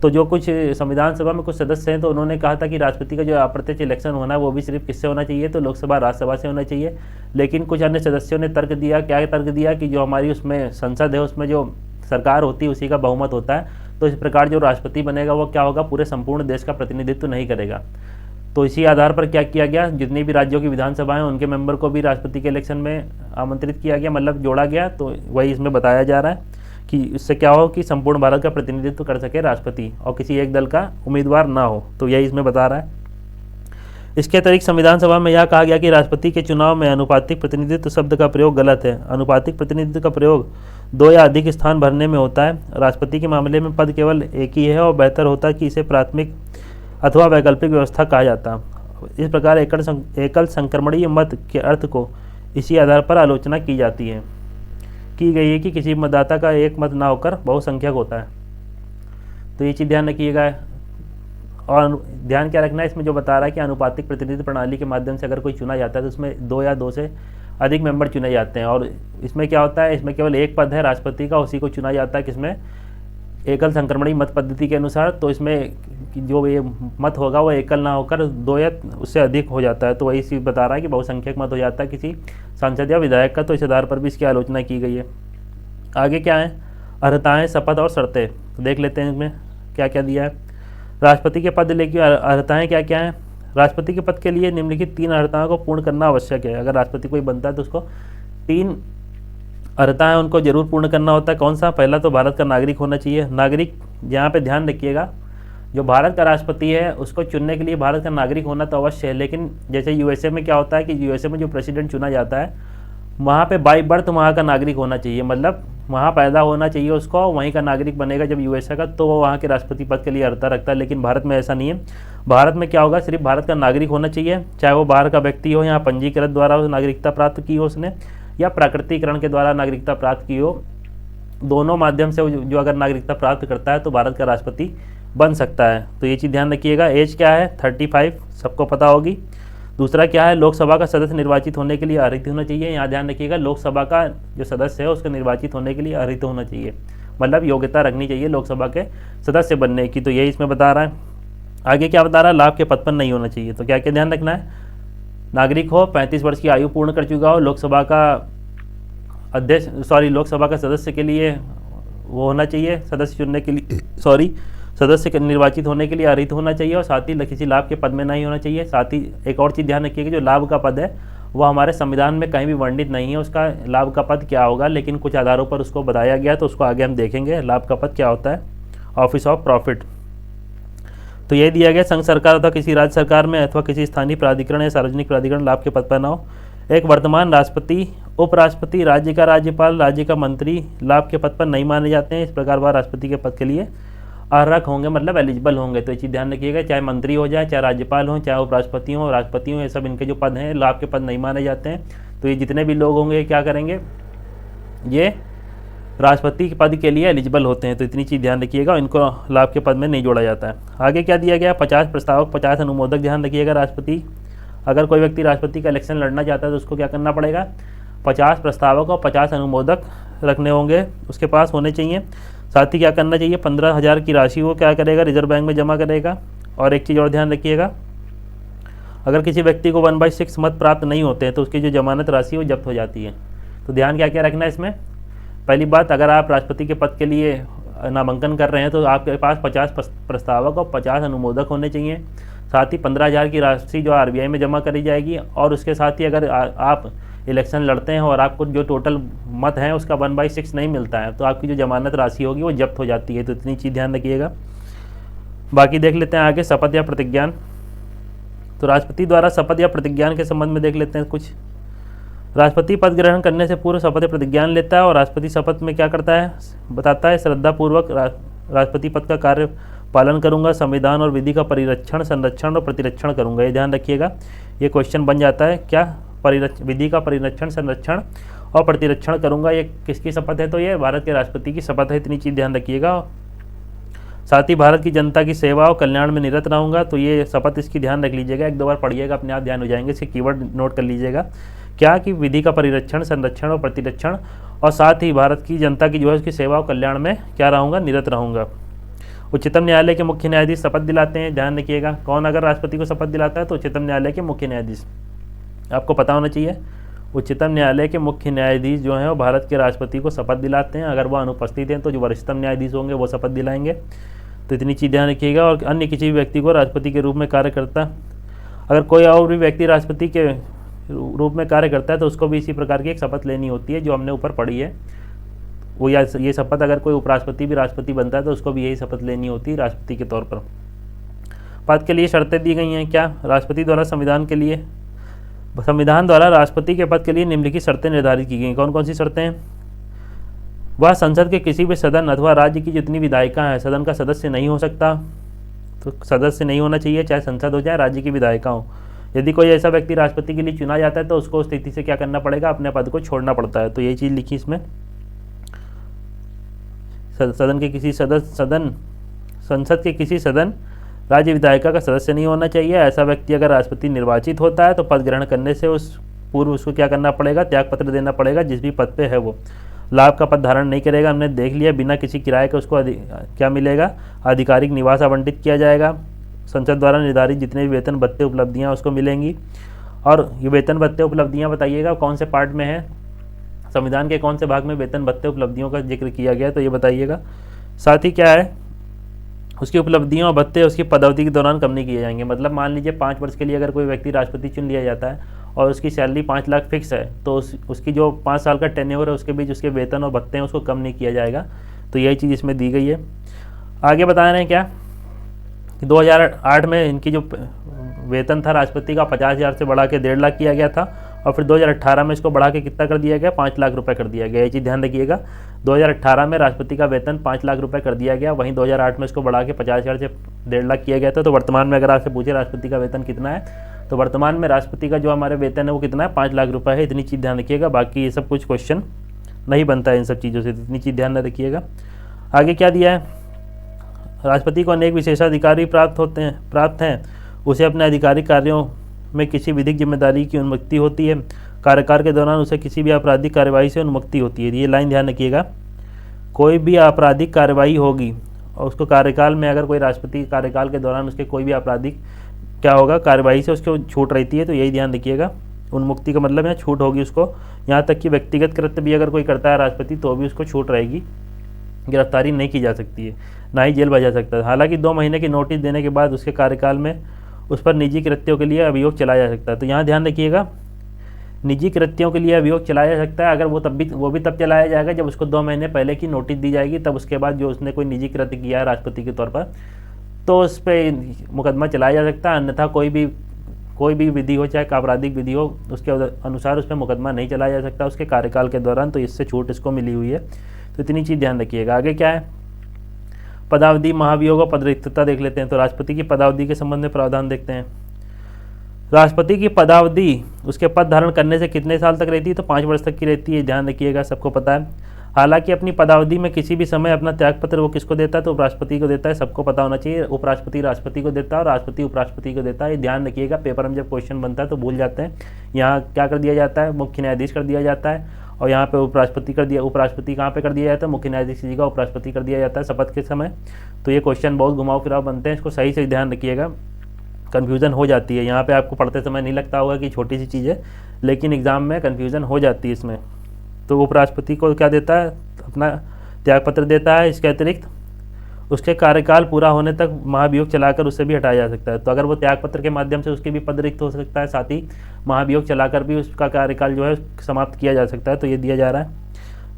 तो जो कुछ संविधान सभा में कुछ सदस्य हैं तो उन्होंने कहा था कि राष्ट्रपति का जो अप्रत्यक्ष इलेक्शन होना है वो भी सिर्फ किससे होना चाहिए, तो लोकसभा राज्यसभा से होना चाहिए। लेकिन कुछ अन्य सदस्यों ने तर्क दिया, क्या तर्क दिया कि जो हमारी उसमें संसद है उसमें जो सरकार होती है उसी का बहुमत होता है, तो इस प्रकार जो राष्ट्रपति बनेगा वो क्या होगा, पूरे संपूर्ण देश का प्रतिनिधित्व नहीं करेगा। तो इसी आधार पर क्या किया गया, जितनी भी राज्यों की विधानसभा हैं उनके मेंबर को भी राष्ट्रपति के इलेक्शन में आमंत्रित किया गया, मतलब जोड़ा गया। तो वही इसमें बताया जा रहा है कि इससे क्या हो कि संपूर्ण भारत का प्रतिनिधित्व कर सके राष्ट्रपति और किसी एक दल का उम्मीदवार ना हो। तो यही इसमें बता रहा है। इसके अतिरिक्त संविधान सभा में यह कहा गया कि राष्ट्रपति के चुनाव में अनुपातिक प्रतिनिधित्व शब्द का प्रयोग गलत है। अनुपातिक प्रतिनिधित्व का प्रयोग 2 या अधिक स्थान भरने में होता है। राष्ट्रपति के मामले में पद केवल एक ही है और बेहतर होता है कि इसे प्राथमिक अथवा वैकल्पिक व्यवस्था कहा जाता। इस प्रकार एकल संक्रमणीय मत के अर्थ को इसी आधार पर आलोचना की गई है कि किसी मतदाता का एक मत ना होकर बहुसंख्यक होता है। तो ये चीज़ ध्यान रखिएगा। और ध्यान क्या रखना है, इसमें जो बता रहा है कि अनुपातिक प्रतिनिधित्व प्रणाली के माध्यम से अगर कोई चुना जाता है तो उसमें 2 या 2 से अधिक मेंबर चुने जाते हैं। और इसमें क्या होता है, इसमें केवल एक पद है राष्ट्रपति का, उसी को चुना जाता है किसमें, एकल संक्रमणीय मत पद्धति के अनुसार। तो इसमें कि जो ये मत होगा वो एकल ना होकर 2 या उससे अधिक हो जाता है। तो वही चीज़ बता रहा है कि बहुसंख्यक मत हो जाता है किसी सांसद या विधायक का, तो इस आधार पर भी इसकी आलोचना की गई है। आगे क्या है, अर्हताएँ, शपथ और शर्तें। तो देख लेते हैं इसमें क्या क्या दिया है। राष्ट्रपति के पद की अर्हताएँ क्या क्या हैं। राष्ट्रपति के पद के लिए निम्नलिखित 3 अर्हताओं को पूर्ण करना आवश्यक है। अगर राष्ट्रपति कोई बनता है तो उसको 3 अर्हताएँ उनको जरूर पूर्ण करना होता है। कौन सा, पहला तो भारत का नागरिक होना चाहिए। नागरिक, यहाँ पे ध्यान रखिएगा, जो भारत का राष्ट्रपति है उसको चुनने के लिए भारत का नागरिक होना तो अवश्य है, लेकिन जैसे यूएसए में क्या होता है कि यूएसए में जो प्रेसिडेंट चुना जाता है वहाँ पे बाई बर्थ वहाँ का नागरिक होना चाहिए, मतलब वहाँ पैदा होना चाहिए उसको, वहीं का नागरिक बनेगा जब यूएसए का, तो वो वहाँ के राष्ट्रपति पद के लिए अर्हता रखता है। लेकिन भारत में ऐसा नहीं है। भारत में क्या होगा, सिर्फ भारत का नागरिक होना चाहिए, चाहे वो बाहर का व्यक्ति हो, यहाँ पंजीकृत द्वारा नागरिकता प्राप्त की हो उसने, या प्राकृतिकरण के द्वारा नागरिकता प्राप्त की हो। दोनों माध्यम से जो अगर नागरिकता प्राप्त करता है तो भारत का राष्ट्रपति बन सकता है। तो ये चीज़ ध्यान रखिएगा। एज क्या है, 35, सबको पता होगी। दूसरा क्या है, लोकसभा का सदस्य निर्वाचित होने के लिए अर्हित होना चाहिए। यहाँ ध्यान रखिएगा, लोकसभा का जो सदस्य है उसको निर्वाचित होने के लिए अर्हित होना चाहिए, मतलब योग्यता रखनी चाहिए लोकसभा के सदस्य बनने की। तो यही इसमें बता रहा है। आगे क्या बता रहा है, लाभ के पद पर नहीं होना चाहिए। तो क्या क्या ध्यान रखना है, नागरिक हो, 35 वर्ष की आयु पूर्ण कर चुका हो, लोकसभा का लोकसभा का सदस्य के लिए वो होना चाहिए, सदस्य चुनने के लिए सदस्य निर्वाचित होने के लिए अर्हित होना चाहिए, और साथ ही किसी लाभ के पद में नहीं होना चाहिए। साथ ही एक और चीज़ ध्यान रखिए कि जो लाभ का पद है वो हमारे संविधान में कहीं भी वर्णित नहीं है, उसका लाभ का पद क्या होगा, लेकिन कुछ आधारों पर उसको बताया गया, तो उसको आगे हम देखेंगे लाभ का पद क्या होता है। ऑफिस ऑफ प्रॉफिट, तो यही दिया गया, संघ सरकार अथवा किसी राज्य सरकार में अथवा किसी स्थानीय प्राधिकरण या सार्वजनिक प्राधिकरण लाभ के पद पर न हो। एक वर्तमान राष्ट्रपति, उपराष्ट्रपति, राज्य का राज्यपाल, राज्य का मंत्री लाभ के पद पर नहीं माने जाते हैं। इस प्रकार वह राष्ट्रपति के पद के लिए अर्हक होंगे, मतलब एलिजिबल होंगे। तो ये चीज़ ध्यान रखिएगा, चाहे मंत्री हो जाए, चाहे राज्यपाल हो, चाहे उपराष्ट्रपति हो, राष्ट्रपति हो, ये सब इनके जो पद हैं लाभ के पद नहीं माने जाते हैं। तो ये जितने भी लोग होंगे क्या करेंगे, ये राष्ट्रपति के पद के लिए एलिजिबल होते हैं। तो इतनी चीज़ ध्यान रखिएगा, इनको लाभ के पद में नहीं जोड़ा जाता है। आगे क्या दिया गया, 50 प्रस्तावक, 50 अनुमोदक। ध्यान रखिएगा, राष्ट्रपति, अगर कोई व्यक्ति राष्ट्रपति का इलेक्शन लड़ना चाहता है तो उसको क्या करना पड़ेगा, 50 प्रस्तावक और 50 अनुमोदक रखने होंगे, उसके पास होने चाहिए। साथ ही क्या करना चाहिए, 15,000 की राशि वो क्या करेगा, रिजर्व बैंक में जमा करेगा। और एक चीज़ और ध्यान रखिएगा, अगर किसी व्यक्ति को 1/6 मत प्राप्त नहीं होते हैं तो उसकी जो जमानत राशि वो जब्त हो जाती है। तो ध्यान क्या क्या रखना है इसमें, पहली बात, अगर आप राष्ट्रपति के पद के लिए नामांकन कर रहे हैं तो आपके पास 50 प्रस्तावक और 50 अनुमोदक होने चाहिए। साथ ही 15,000 की राशि जो RBI में जमा करी जाएगी, और उसके साथ ही अगर आप इलेक्शन लड़ते हैं और आपको जो टोटल मत हैं उसका 1/6 नहीं मिलता है तो आपकी जो जमानत राशि होगी वो जब्त हो जाती है। तो इतनी चीज़ ध्यान रखिएगा। बाकी देख लेते हैं आगे, शपथ या प्रतिज्ञान। तो राष्ट्रपति द्वारा शपथ या प्रतिज्ञान के संबंध में देख लेते हैं कुछ। राष्ट्रपति पद ग्रहण करने से पूर्व शपथ या प्रतिज्ञान लेता है, और राष्ट्रपति शपथ में क्या करता है, बताता है, श्रद्धापूर्वक राष्ट्रपति पद का कार्य पालन करूंगा, संविधान और विधि का परिरक्षण, संरक्षण और प्रतिरक्षण करूंगा। ये ध्यान रखिएगा, ये क्वेश्चन बन जाता है, क्या विधि का परिरक्षण, संरक्षण और प्रतिरक्षण करूंगा, ये किसकी शपथ है, तो ये भारत के राष्ट्रपति की शपथ है। इतनी चीज़ ध्यान रखिएगा। साथ ही भारत की जनता की सेवा और कल्याण में निरत रहूंगा, तो ये शपथ इसकी ध्यान रख लीजिएगा, 1-2 बार पढ़िएगा, अपने आप ध्यान हो जाएंगे, इसके कीवर्ड नोट कर लीजिएगा। क्या कि विधि का परिरक्षण, संरक्षण और प्रतिरक्षण, और साथ ही भारत की जनता की जो है उसकी सेवा और कल्याण में क्या रहूँगा, निरत रहूँगा। उच्चतम न्यायालय के मुख्य न्यायाधीश शपथ दिलाते हैं, ध्यान रखिएगा। कौन अगर राष्ट्रपति को शपथ दिलाता है तो उच्चतम न्यायालय के मुख्य न्यायाधीश, आपको पता होना चाहिए। उच्चतम न्यायालय के मुख्य न्यायाधीश जो हैं वो भारत के राष्ट्रपति को शपथ दिलाते हैं। अगर वह अनुपस्थित हैं तो जो वरिष्ठतम न्यायाधीश होंगे वो शपथ दिलाएंगे। तो इतनी चीज़ ध्यान रखिएगा। और अन्य किसी भी व्यक्ति को राष्ट्रपति के रूप में कार्य करता, अगर कोई और भी व्यक्ति राष्ट्रपति के रूप में कार्य करता है तो उसको भी इसी प्रकार की एक शपथ लेनी होती है जो हमने ऊपर पढ़ी है वो, या ये शपथ अगर कोई उपराष्ट्रपति भी राष्ट्रपति बनता है तो उसको भी यही शपथ लेनी होती है राष्ट्रपति के तौर पर। पद के लिए शर्तें दी गई हैं, क्या, राष्ट्रपति द्वारा संविधान द्वारा राष्ट्रपति के पद के लिए निम्नलिखित शर्तें निर्धारित की गई। कौन कौन सी शर्तें हैं, वह संसद के किसी भी सदन अथवा राज्य की जितनी विधायिका हैं सदन का सदस्य नहीं हो सकता, तो सदस्य नहीं होना चाहिए, चाहे संसद हो चाहे राज्य की विधायिका हो। यदि कोई ऐसा व्यक्ति राष्ट्रपति के लिए चुना जाता है तो उसको उस स्थिति से क्या करना पड़ेगा, अपने पद को छोड़ना पड़ता है। तो यही चीज़ लिखी इसमें, सदन के किसी संसद के किसी सदन राज्य विधायिका का सदस्य नहीं होना चाहिए। ऐसा व्यक्ति अगर राष्ट्रपति निर्वाचित होता है तो पद ग्रहण करने से उस पूर्व उसको क्या करना पड़ेगा, त्यागपत्र देना पड़ेगा जिस भी पद पे है वो। लाभ का पद धारण नहीं करेगा, हमने देख लिया। बिना किसी किराए के उसको क्या मिलेगा, आधिकारिक निवास आवंटित किया जाएगा। संसद द्वारा निर्धारित जितने भी वेतन भत्ते उपलब्धियाँ उसको मिलेंगी। और ये वेतन भत्ते उपलब्धियाँ बताइएगा कौन से पार्ट में है, संविधान के कौन से भाग में वेतन भत्ते उपलब्धियों का जिक्र किया गया, तो ये बताइएगा। साथ ही क्या है, उसकी उपलब्धियों और भत्ते उसकी पदावधि के दौरान कम नहीं किए जाएंगे। मतलब मान लीजिए 5 वर्ष के लिए अगर कोई व्यक्ति राष्ट्रपति चुन लिया जाता है और उसकी सैलरी 5 लाख फिक्स है, तो उसकी जो 5 साल का टेन्योर है उसके बीच उसके वेतन और भत्ते हैं उसको कम नहीं किया जाएगा। तो यही चीज़ इसमें दी गई है। आगे बता रहे हैं क्या कि 2008 में इनकी जो वेतन था राष्ट्रपति का 50,000 से बढ़ा के 1.5 लाख किया गया था, और फिर 2018 में इसको बढ़ा के कितना कर दिया गया, 5 लाख रुपए कर दिया गया। ये चीज़ ध्यान रखिएगा, 2018 में राष्ट्रपति का वेतन 5 लाख रुपए कर दिया गया, वहीं 2008 में इसको बढ़ा के 50,000 से 1.5 लाख किया गया था। तो वर्तमान में अगर आपसे पूछे राष्ट्रपति का वेतन कितना है, तो वर्तमान में राष्ट्रपति का जो हमारे वेतन है वो कितना है, 5 लाख रुपये है। इतनी चीज़ ध्यान रखिएगा, बाकी ये सब कुछ क्वेश्चन नहीं बनता है इन सब चीज़ों से, इतनी चीज़ ध्यान न रखिएगा। आगे क्या दिया है, राष्ट्रपति को अनेक विशेषाधिकार प्राप्त हैं। उसे अपने आधिकारिक कार्यों में किसी विधिक जिम्मेदारी की अनुमति होती है। कार्यकाल के दौरान उसे किसी भी आपराधिक कार्रवाई से अनुमति होती है। ये लाइन ध्यान रखिएगा, कोई भी आपराधिक कार्रवाई होगी और उसको कार्यकाल में, अगर कोई राष्ट्रपति कार्यकाल के दौरान उसके कोई भी आपराधिक क्या होगा, कार्रवाई से उसको छूट रहती है। तो यही ध्यान रखिएगा, उन्मुक्ति का मतलब यहाँ छूट होगी उसको। यहाँ तक कि व्यक्तिगत कृत्य भी अगर कोई करता है राष्ट्रपति तो भी उसको छूट रहेगी, गिरफ्तारी नहीं की जा सकती है, ना ही जेल भेजा सकता है। हालांकि 2 महीने की नोटिस देने के बाद उसके कार्यकाल में उस पर निजी कृत्यों के लिए अभियोग चलाया जा सकता है। तो यहाँ ध्यान रखिएगा, निजी कृत्यों के लिए अभियोग चलाया जा सकता है। अगर वो भी तब चलाया जाएगा जब उसको 2 महीने पहले की नोटिस दी जाएगी, तब उसके बाद जो उसने कोई निजी कृत्य किया है राष्ट्रपति के तौर पर, तो उस पर मुकदमा चलाया जा सकता है। अन्यथा कोई भी विधि हो, चाहे आपराधिक विधि हो, उसके अनुसार उस पर मुकदमा नहीं चलाया जा सकता उसके कार्यकाल के दौरान। तो इससे छूट इसको मिली हुई है। तो इतनी चीज़ ध्यान रखिएगा। आगे क्या है, पदावधि, महाभियोग और पदरिक्तता देख लेते हैं। तो राष्ट्रपति की पदावधि के संबंध में प्रावधान देखते हैं। राष्ट्रपति की पदावधि उसके पद धारण करने से कितने साल तक रहती है, तो 5 वर्ष तक की रहती है, ध्यान रखिएगा, सबको पता है। हालांकि अपनी पदावधि में किसी भी समय अपना त्यागपत्र वो किसको देता है, तो उपराष्ट्रपति को देता है, सबको पता होना चाहिए। उपराष्ट्रपति राष्ट्रपति को देता है और राष्ट्रपति उपराष्ट्रपति को देता है। ये ध्यान रखिएगा, पेपर में जब क्वेश्चन बनता है तो भूल जाते हैं। यहाँ क्या कर दिया जाता है, मुख्य न्यायाधीश कर दिया जाता है, और यहाँ पे उपराष्ट्रपति कर दिया, उपराष्ट्रपति कहाँ पे कर दिया जाता है, मुख्य न्यायाधीश जी का उपराष्ट्रपति कर दिया जाता है शपथ के समय। तो ये क्वेश्चन बहुत घुमाव फिराव बनते हैं, इसको सही से ध्यान रखिएगा, कन्फ्यूज़न हो जाती है। यहाँ पे आपको पढ़ते समय नहीं लगता होगा कि छोटी सी चीज़ है, लेकिन एग्जाम में कन्फ्यूज़न हो जाती है इसमें। तो उपराष्ट्रपति को क्या देता है, अपना त्यागपत्र देता है। इसके अतिरिक्त उसके कार्यकाल पूरा होने तक महाभियोग चलाकर उससे भी हटाया जा सकता है। तो अगर वो त्यागपत्र के माध्यम से उसके भी पद रिक्त हो सकता है, साथ ही महाभियोग चलाकर भी उसका कार्यकाल जो है समाप्त किया जा सकता है। तो ये दिया जा रहा है,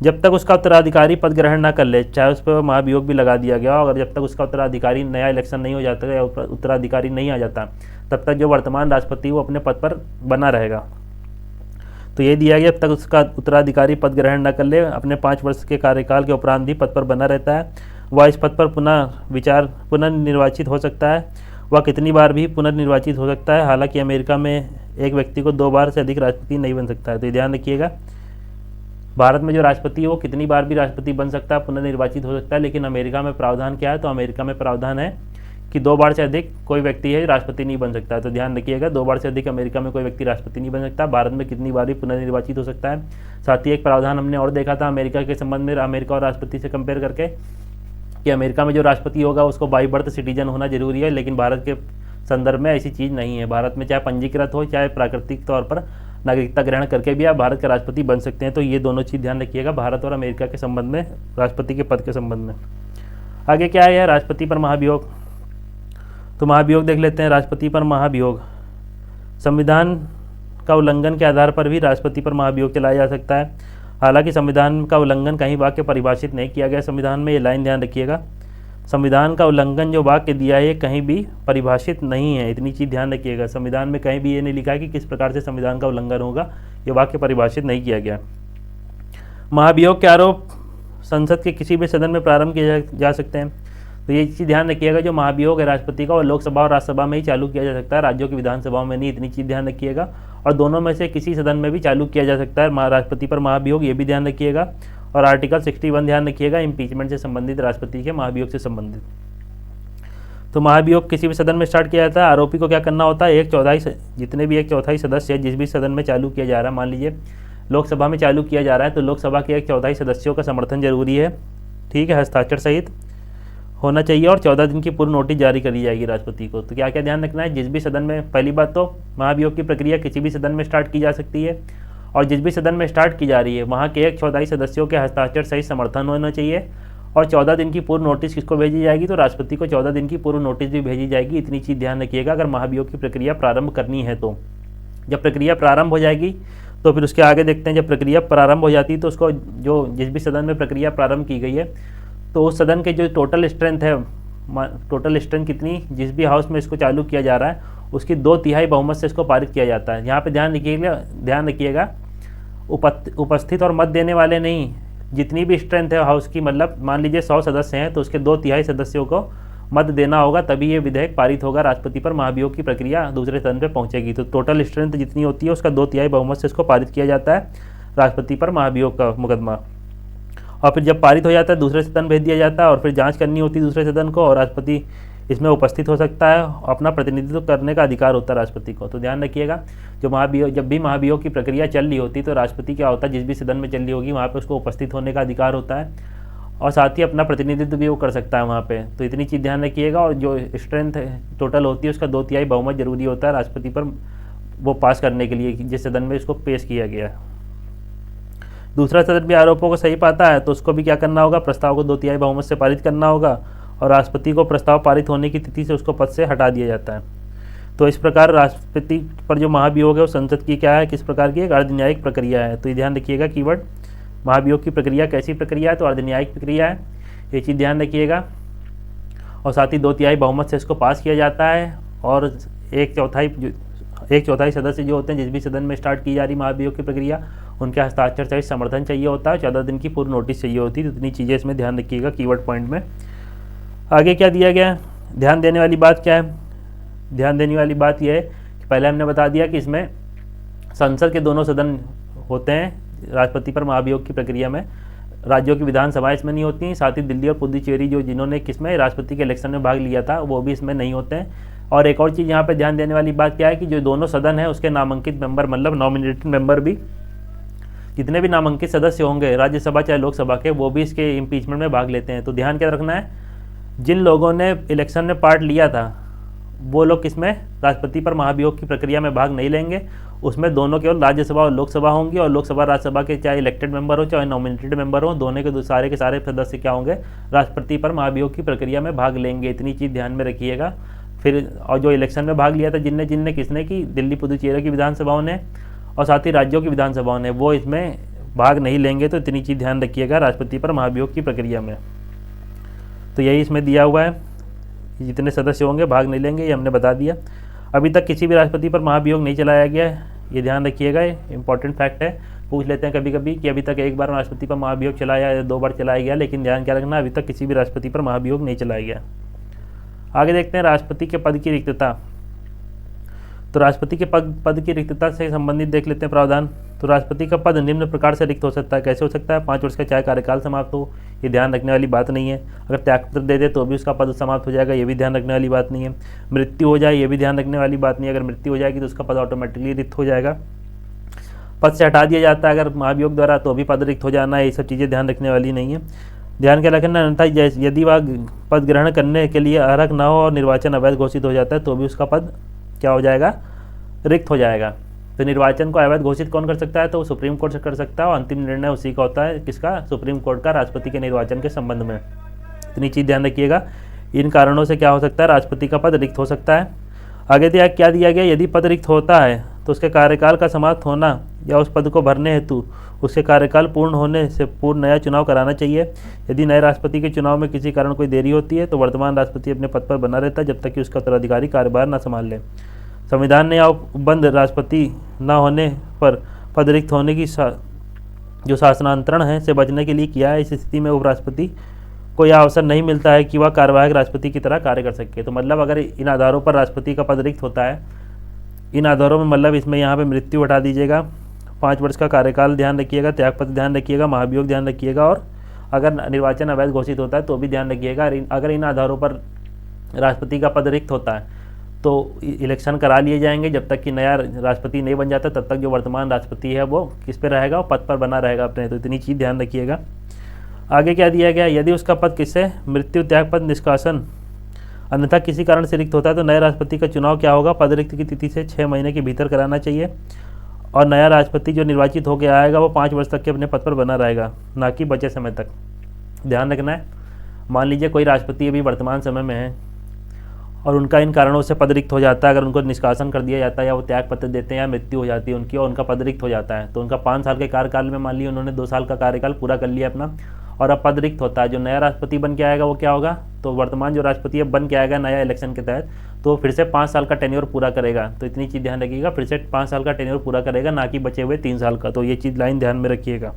जब तक उसका उत्तराधिकारी पद ग्रहण ना कर ले, चाहे उस पर महाभियोग भी लगा दिया गया, अगर जब तक उसका उत्तराधिकारी, नया इलेक्शन नहीं हो जाता या उत्तराधिकारी नहीं आ जाता, तब तक जो वर्तमान राष्ट्रपति वो अपने पद पर बना रहेगा। तो ये दिया गया, जब तक उसका उत्तराधिकारी पद ग्रहण न कर ले, अपने 5 वर्ष के कार्यकाल के उपरांत भी पद पर बना रहता है। वह इस पद पर पुनर्निर्वाचित हो सकता है। वह कितनी बार भी पुनर्निर्वाचित हो सकता है। हालांकि अमेरिका में एक व्यक्ति को 2 बार से अधिक राष्ट्रपति नहीं बन सकता है। तो ध्यान रखिएगा, भारत में जो राष्ट्रपति है वो कितनी बार भी राष्ट्रपति बन सकता है, पुनर्निर्वाचित हो सकता है। लेकिन अमेरिका में प्रावधान क्या है, तो अमेरिका में प्रावधान है कि 2 बार से अधिक कोई व्यक्ति है राष्ट्रपति नहीं बन सकता है। तो ध्यान रखिएगा, 2 बार से अधिक अमेरिका में कोई व्यक्ति राष्ट्रपति नहीं बन सकता। भारत में कितनी बार भी पुनर्निर्वाचित हो सकता है। साथ ही एक प्रावधान हमने और देखा था अमेरिका के संबंध में, अमेरिका और राष्ट्रपति से कंपेयर करके, कि अमेरिका में जो राष्ट्रपति होगा उसको बाई बर्थ सिटीजन होना जरूरी है, लेकिन भारत के संदर्भ में ऐसी चीज़ नहीं है। भारत में चाहे पंजीकृत हो, चाहे प्राकृतिक तौर पर नागरिकता ग्रहण करके भी आप भारत के राष्ट्रपति बन सकते हैं। तो ये दोनों चीज़ ध्यान रखिएगा भारत और अमेरिका के संबंध में, राष्ट्रपति के पद के संबंध में। आगे क्या है, राष्ट्रपति पर महाभियोग। तो महाभियोग देख लेते हैं। राष्ट्रपति पर महाभियोग, संविधान का उल्लंघन के आधार पर भी राष्ट्रपति पर महाभियोग चलाया जा सकता है। हालांकि संविधान का उल्लंघन कहीं वाक्य परिभाषित नहीं किया गया संविधान में, ये लाइन ध्यान रखिएगा। संविधान का उल्लंघन जो वाक्य दिया है कहीं भी परिभाषित नहीं है, इतनी चीज़ ध्यान रखिएगा। संविधान में कहीं भी ये नहीं लिखा है कि किस प्रकार से संविधान का उल्लंघन होगा, ये वाक्य परिभाषित नहीं किया गया। महाभियोग के आरोप संसद के किसी भी सदन में प्रारंभ किए जा सकते हैं। तो ये चीज़ ध्यान रखिएगा, जो महाभियोग है राष्ट्रपति का, वो लोकसभा और राज्यसभा में ही चालू किया जा सकता है, राज्यों की विधानसभाओं में नहीं, इतनी चीज़ ध्यान रखिएगा। और दोनों में से किसी सदन में भी चालू किया जा सकता है राष्ट्रपति पर महाभियोग, ये भी ध्यान रखिएगा। और आर्टिकल 61 ध्यान रखिएगा, इम्पीचमेंट से संबंधित, राष्ट्रपति के महाभियोग से संबंधित। तो महाभियोग किसी भी सदन में स्टार्ट किया जाता है। आरोपी को क्या करना होता है, 1/4 जितने भी 1/4 सदस्य है जिस भी सदन में चालू किया जा रहा है, मान लीजिए लोकसभा में चालू किया जा रहा है तो लोकसभा के 1/4 सदस्यों का समर्थन जरूरी है, ठीक है, हस्ताक्षर सहित होना चाहिए, और 14 दिन की पूर्व नोटिस जारी करी जाएगी राष्ट्रपति को। तो क्या क्या ध्यान रखना है, जिस भी सदन में, पहली बात तो महाभियोग की प्रक्रिया किसी भी सदन में स्टार्ट की जा सकती है, और जिस भी सदन में स्टार्ट की जा रही है वहाँ के 1/4 सदस्यों के हस्ताक्षर सहित समर्थन होना चाहिए, और 14 दिन की पूर्व नोटिस किसको भेजी जाएगी, तो राष्ट्रपति को 14 दिन की पूर्व नोटिस भी भेजी जाएगी। इतनी चीज़ ध्यान रखिएगा अगर महाभियोग की प्रक्रिया प्रारंभ करनी है तो। जब प्रक्रिया प्रारंभ हो जाएगी तो फिर उसके आगे देखते हैं। जब प्रक्रिया प्रारंभ हो जाती है तो उसको, जो जिस भी सदन में प्रक्रिया प्रारंभ की गई है तो उस सदन के जो टोटल स्ट्रेंथ है, टोटल स्ट्रेंथ कितनी, जिस भी हाउस में इसको चालू किया जा रहा है उसकी 2/3 बहुमत से इसको पारित किया जाता है। यहाँ पे ध्यान रखिएगा उपस्थित और मत देने वाले नहीं, जितनी भी स्ट्रेंथ है हाउस की, मतलब मान लीजिए 100 सदस्य हैं तो उसके 2/3 सदस्यों को मत देना होगा, तभी ये विधेयक पारित होगा, राष्ट्रपति पर महाभियोग की प्रक्रिया दूसरे सदन पे पहुंचेगी। तो टोटल स्ट्रेंथ जितनी होती है उसका 2/3 बहुमत से इसको पारित किया जाता है राष्ट्रपति पर महाभियोग का मुकदमा। और फिर जब पारित हो जाता है दूसरे सदन भेज दिया जाता है, और फिर जांच करनी होती है दूसरे सदन को, और राष्ट्रपति इसमें उपस्थित हो सकता है, अपना प्रतिनिधित्व करने का अधिकार होता है राष्ट्रपति को। तो ध्यान रखिएगा, जब भी महाभियोग की प्रक्रिया चल रही होती तो राष्ट्रपति क्या होता है, जिस भी सदन में चल रही होगी वहाँ पे उसको उपस्थित होने का अधिकार होता है, और साथ ही अपना प्रतिनिधित्व भी वो कर सकता है वहाँ पे। तो इतनी चीज़ ध्यान रखिएगा, और जो स्ट्रेंथ टोटल होती है उसका 2/3 बहुमत जरूरी होता है राष्ट्रपति पर वो पास करने के लिए, जिस सदन में इसको पेश किया गया है। दूसरा सदन भी आरोपों को सही पाता है तो उसको भी क्या करना होगा, प्रस्ताव को 2/3 बहुमत से पारित करना होगा, और राष्ट्रपति को प्रस्ताव पारित होने की तिथि से उसको पद से हटा दिया जाता है। तो इस प्रकार राष्ट्रपति पर जो महाभियोग है वो संसद की क्या है, किस प्रकार की एक अर्धन्यायिक प्रक्रिया है। तो ये ध्यान रखिएगा कीवर्ड, महाभियोग की प्रक्रिया कैसी प्रक्रिया है, तो अर्धन्यायिक प्रक्रिया है, ये चीज़ ध्यान रखिएगा। और साथ ही 2/3 बहुमत से इसको पास किया जाता है, और 1/4 सदस्य जो होते हैं जिस भी सदन में स्टार्ट की जा रही महाभियोग की प्रक्रिया उनके हस्ताक्षर सहित समर्थन चाहिए होता है, 14 दिन की पूर्व नोटिस चाहिए होती है। तो इतनी चीज़ें इसमें ध्यान रखिएगा कीवर्ड पॉइंट में। आगे क्या दिया गया है, ध्यान देने वाली बात क्या है, ध्यान देने वाली बात यह है कि पहले हमने बता दिया कि इसमें संसद के दोनों सदन होते हैं राष्ट्रपति पर महाभियोग की प्रक्रिया में, राज्यों की विधानसभा इसमें नहीं होती, साथ ही दिल्ली और पुदुचेरी जो जिन्होंने किसमें राष्ट्रपति के इलेक्शन में भाग लिया था वो भी इसमें नहीं होते हैं। और एक और चीज़ यहाँ पे ध्यान देने वाली बात क्या है कि जो दोनों सदन है उसके नामांकित मेंबर, मतलब नॉमिनेटेड मेंबर भी, जितने भी नामांकित सदस्य होंगे राज्यसभा चाहे लोकसभा के, वो भी इसके इम्पीचमेंट में भाग लेते हैं। तो ध्यान क्या रखना है, जिन लोगों ने इलेक्शन में पार्ट लिया था वो लोग किसमें, राष्ट्रपति पर महाभियोग की प्रक्रिया में भाग नहीं लेंगे, उसमें दोनों केवल राज्यसभा और लोकसभा होंगी, और लोकसभा राज्यसभा के चाहे इलेक्टेड मेंबर हो चाहे नॉमिनेटेड मेंबर हो, दोनों के सारे सदस्य क्या होंगे, राष्ट्रपति पर महाभियोग की प्रक्रिया में भाग लेंगे। इतनी चीज़ ध्यान में रखिएगा। फिर और जो इलेक्शन में भाग लिया था जिनने किसने की, दिल्ली पुदुचेरी की विधानसभाओं ने और साथ ही राज्यों की विधानसभाओं ने, वो इसमें भाग नहीं लेंगे। तो इतनी चीज़ ध्यान रखिएगा राष्ट्रपति पर महाभियोग की प्रक्रिया में। तो यही इसमें दिया हुआ है, जितने सदस्य होंगे भाग नहीं लेंगे, ये हमने बता दिया। अभी तक किसी भी राष्ट्रपति पर महाभियोग नहीं चलाया गया है, ये ध्यान रखिएगा, इंपॉर्टेंट फैक्ट है। पूछ लेते हैं कभी कभी कि अभी तक एक बार राष्ट्रपति पर महाभियोग चलाया या 2 बार चलाया गया, लेकिन ध्यान क्या रखना, अभी तक किसी भी राष्ट्रपति पर महाभियोग नहीं चलाया गया। आगे देखते हैं राष्ट्रपति के पद की रिक्तता। तो राष्ट्रपति के पद की रिक्तता से संबंधित देख लेते हैं प्रावधान। तो राष्ट्रपति का पद निम्न प्रकार से रिक्त हो सकता है। कैसे हो सकता है, 5 वर्ष का चाहे कार्यकाल समाप्त हो, ये ध्यान रखने वाली बात नहीं है। अगर त्यागपत्र दे दे तो भी उसका पद समाप्त हो जाएगा, ये भी ध्यान रखने वाली बात नहीं है। मृत्यु हो जाए, ये भी ध्यान रखने वाली बात नहीं है। अगर मृत्यु हो जाएगी तो उसका पद ऑटोमेटिकली रिक्त हो जाएगा। पद से हटा दिया जाता है अगर महाभियोग द्वारा, तो भी पद रिक्त हो जाना है। ये सब चीज़ें ध्यान रखने वाली नहीं है। ध्यान क्या रखना, अन्यथा यदि वह पद ग्रहण करने के लिए अर्हक न हो और निर्वाचन अवैध घोषित हो जाता है तो भी उसका पद क्या हो जाएगा, रिक्त हो जाएगा। तो निर्वाचन को अवैध घोषित कौन कर सकता है, तो वो सुप्रीम कोर्ट से कर सकता है, और अंतिम निर्णय उसी का होता है, किसका, सुप्रीम कोर्ट का, राष्ट्रपति के निर्वाचन के संबंध में। इतनी चीज़ ध्यान रखिएगा। इन कारणों से क्या हो सकता है, राष्ट्रपति का पद रिक्त हो सकता है। आगे क्या दिया गया, यदि पद रिक्त होता है तो उसके कार्यकाल का समाप्त होना या उस पद को भरने हेतु उसके कार्यकाल पूर्ण होने से पूर्व नया चुनाव कराना चाहिए। यदि नए राष्ट्रपति के चुनाव में किसी कारण कोई देरी होती है तो वर्तमान राष्ट्रपति अपने पद पर बना रहता है जब तक कि उसका उत्तराधिकारी कार्यभार न संभाल ले। संविधान ने या उपबंध राष्ट्रपति न होने पर पद रिक्त होने की जो शासनांतरण है से बचने के लिए किया है। इस स्थिति में उपराष्ट्रपति को यह अवसर नहीं मिलता है कि वह कार्यवाहक राष्ट्रपति की तरह कार्य कर सके। तो मतलब अगर इन आधारों पर राष्ट्रपति का पद रिक्त होता है, इन आधारों में मतलब इसमें यहाँ पे मृत्यु हटा दीजिएगा, 5 वर्ष का कार्यकाल ध्यान रखिएगा, त्यागपत्र ध्यान रखिएगा, महाभियोग ध्यान रखिएगा, और अगर निर्वाचन अवैध घोषित होता है तो भी ध्यान रखिएगा। अगर इन आधारों पर राष्ट्रपति का पद रिक्त होता है तो इलेक्शन करा लिए जाएंगे। जब तक कि नया राष्ट्रपति नहीं बन जाता तब तक जो वर्तमान राष्ट्रपति है वो किस पे रहेगा, वो पद पर बना रहेगा अपने। तो इतनी चीज़ ध्यान रखिएगा। आगे क्या दिया गया, यदि उसका पद किससे मृत्यु, त्यागपत्र, निष्कासन अन्यथा किसी कारण से रिक्त होता है तो नए राष्ट्रपति का चुनाव क्या होगा, पद रिक्त की तिथि से 6 महीने के भीतर कराना चाहिए। और नया राष्ट्रपति जो निर्वाचित होकर आएगा वो 5 वर्ष तक के अपने पद पर बना रहेगा, ना कि बचे समय तक। ध्यान रखना है, मान लीजिए कोई राष्ट्रपति अभी वर्तमान समय में है और उनका इन कारणों से पद रिक्त हो जाता है, अगर उनको निष्कासन कर दिया जाता है या वो त्याग पत्र देते हैं या मृत्यु हो जाती है उनकी और उनका पद रिक्त हो जाता है, तो उनका 5 साल के कार्यकाल में मान लीजिए उन्होंने 2 साल का कार्यकाल पूरा कर लिया अपना और अब पद रिक्त होता है, जो नया राष्ट्रपति बन के आएगा वो क्या होगा, तो वर्तमान जो राष्ट्रपति अब बन के आएगा नया इलेक्शन के तहत, तो फिर से 5 साल का टेन्योर पूरा करेगा। तो इतनी चीज़ ध्यान रखिएगा, फिर से 5 साल का टेन्योर पूरा करेगा, ना कि बचे हुए 3 साल का। तो ये चीज़ लाइन ध्यान में रखिएगा।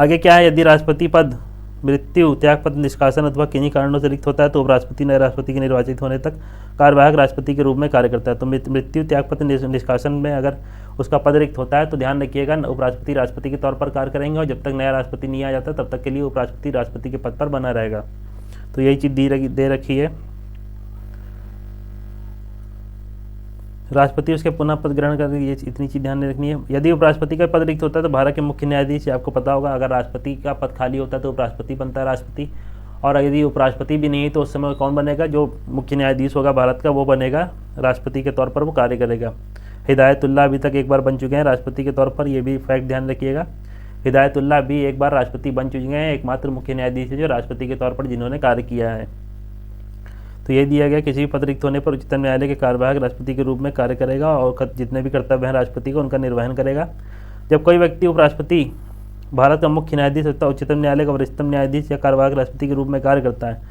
आगे क्या है, यदि राष्ट्रपति पद मृत्यु, त्यागपत्र, निष्कासन अथवा किन्हीं कारणों से रिक्त होता है तो उपराष्ट्रपति नए राष्ट्रपति के निर्वाचित होने तक कार्यवाहक राष्ट्रपति के रूप में कार्य करता है। तो मृत्यु, त्यागपत्र, निष्कासन में अगर उसका पद रिक्त होता है तो ध्यान रखिएगा उपराष्ट्रपति राष्ट्रपति के तौर पर कार्य करेंगे और जब तक नया राष्ट्रपति नहीं आ जाता तब तक के लिए उपराष्ट्रपति राष्ट्रपति के पद पर बना रहेगा। तो यही चीज़ दे रखी है। राष्ट्रपति उसके पुनः पद ग्रहण कर, ये इतनी चीज़ ध्यान रखनी है। यदि उपराष्ट्रपति का पद रिक्त होता है तो भारत के मुख्य न्यायाधीश, आपको पता होगा अगर राष्ट्रपति का पद खाली होता है तो उपराष्ट्रपति बनता है राष्ट्रपति, और यदि उपराष्ट्रपति भी नहीं तो उस समय कौन बनेगा, जो मुख्य न्यायाधीश होगा भारत का वो बनेगा राष्ट्रपति के तौर पर, वो कार्य करेगा। हिदायतुल्लाह अभी तक एक बार बन चुके हैं राष्ट्रपति के तौर पर, ये भी फैक्ट ध्यान रखिएगा। हिदायतुल्लाह भी एक बार राष्ट्रपति बन चुके हैं, एकमात्र मुख्य न्यायाधीश है जो राष्ट्रपति के तौर पर जिन्होंने कार्य किया है। तो ये दिया गया, किसी भी पद रिक्त होने पर उच्चतम न्यायालय के कार्यवाहक राष्ट्रपति के रूप में कार्य करेगा और जितने भी कर्तव्य हैं राष्ट्रपति को उनका निर्वहन करेगा। जब कोई व्यक्ति उपराष्ट्रपति, भारत का मुख्य न्यायाधीश तथा उच्चतम न्यायालय का वरिष्ठतम न्यायाधीश या कार्यवाहक राष्ट्रपति के रूप में कार्य करता है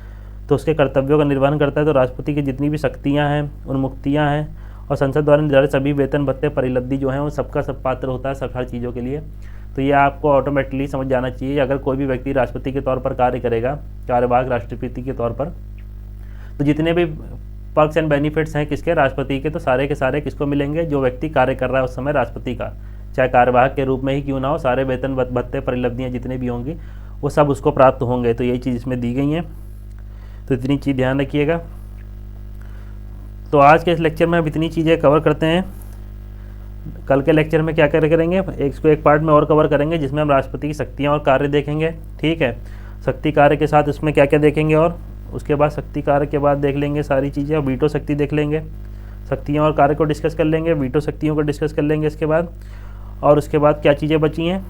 तो उसके कर्तव्यों का निर्वहन करता है, तो राष्ट्रपति की जितनी भी शक्तियाँ हैं, उन्मुक्तियाँ हैं और संसद द्वारा निर्धारित सभी वेतन भत्ते परिलब्धि जो हैं उन सबका सब पात्र होता है सब हर चीज़ों के लिए। तो ये आपको ऑटोमेटिकली समझ जाना चाहिए। अगर कोई भी व्यक्ति राष्ट्रपति के तौर पर कार्य करेगा, कार्यवाहक राष्ट्रपति के तौर पर, तो जितने भी पर्क्स एंड बेनिफिट्स हैं किसके, राष्ट्रपति के, तो सारे के सारे किसको मिलेंगे, जो व्यक्ति कार्य कर रहा है उस समय राष्ट्रपति का, चाहे कार्यवाहक के रूप में ही क्यों ना हो, सारे वेतन भत्ते परिलब्धियाँ जितने भी होंगी वो सब उसको प्राप्त होंगे। तो यही चीज़ इसमें दी गई हैं, तो इतनी चीज़ ध्यान रखिएगा। तो आज के इस लेक्चर में अब इतनी चीज़ें कवर करते हैं। कल के लेक्चर में क्या करेंगे, इसको एक पार्ट में और कवर करेंगे जिसमें हम राष्ट्रपति की शक्तियाँ और कार्य देखेंगे। ठीक है, शक्ति कार्य के साथ उसमें क्या क्या देखेंगे, और उसके बाद शक्ति कार्य के बाद देख लेंगे सारी चीज़ें, और वीटो शक्ति देख लेंगे। शक्तियाँ और कार्य को डिस्कस कर लेंगे, वीटो शक्तियों को डिस्कस कर लेंगे इसके बाद। और उसके बाद क्या चीज़ें बची हैं,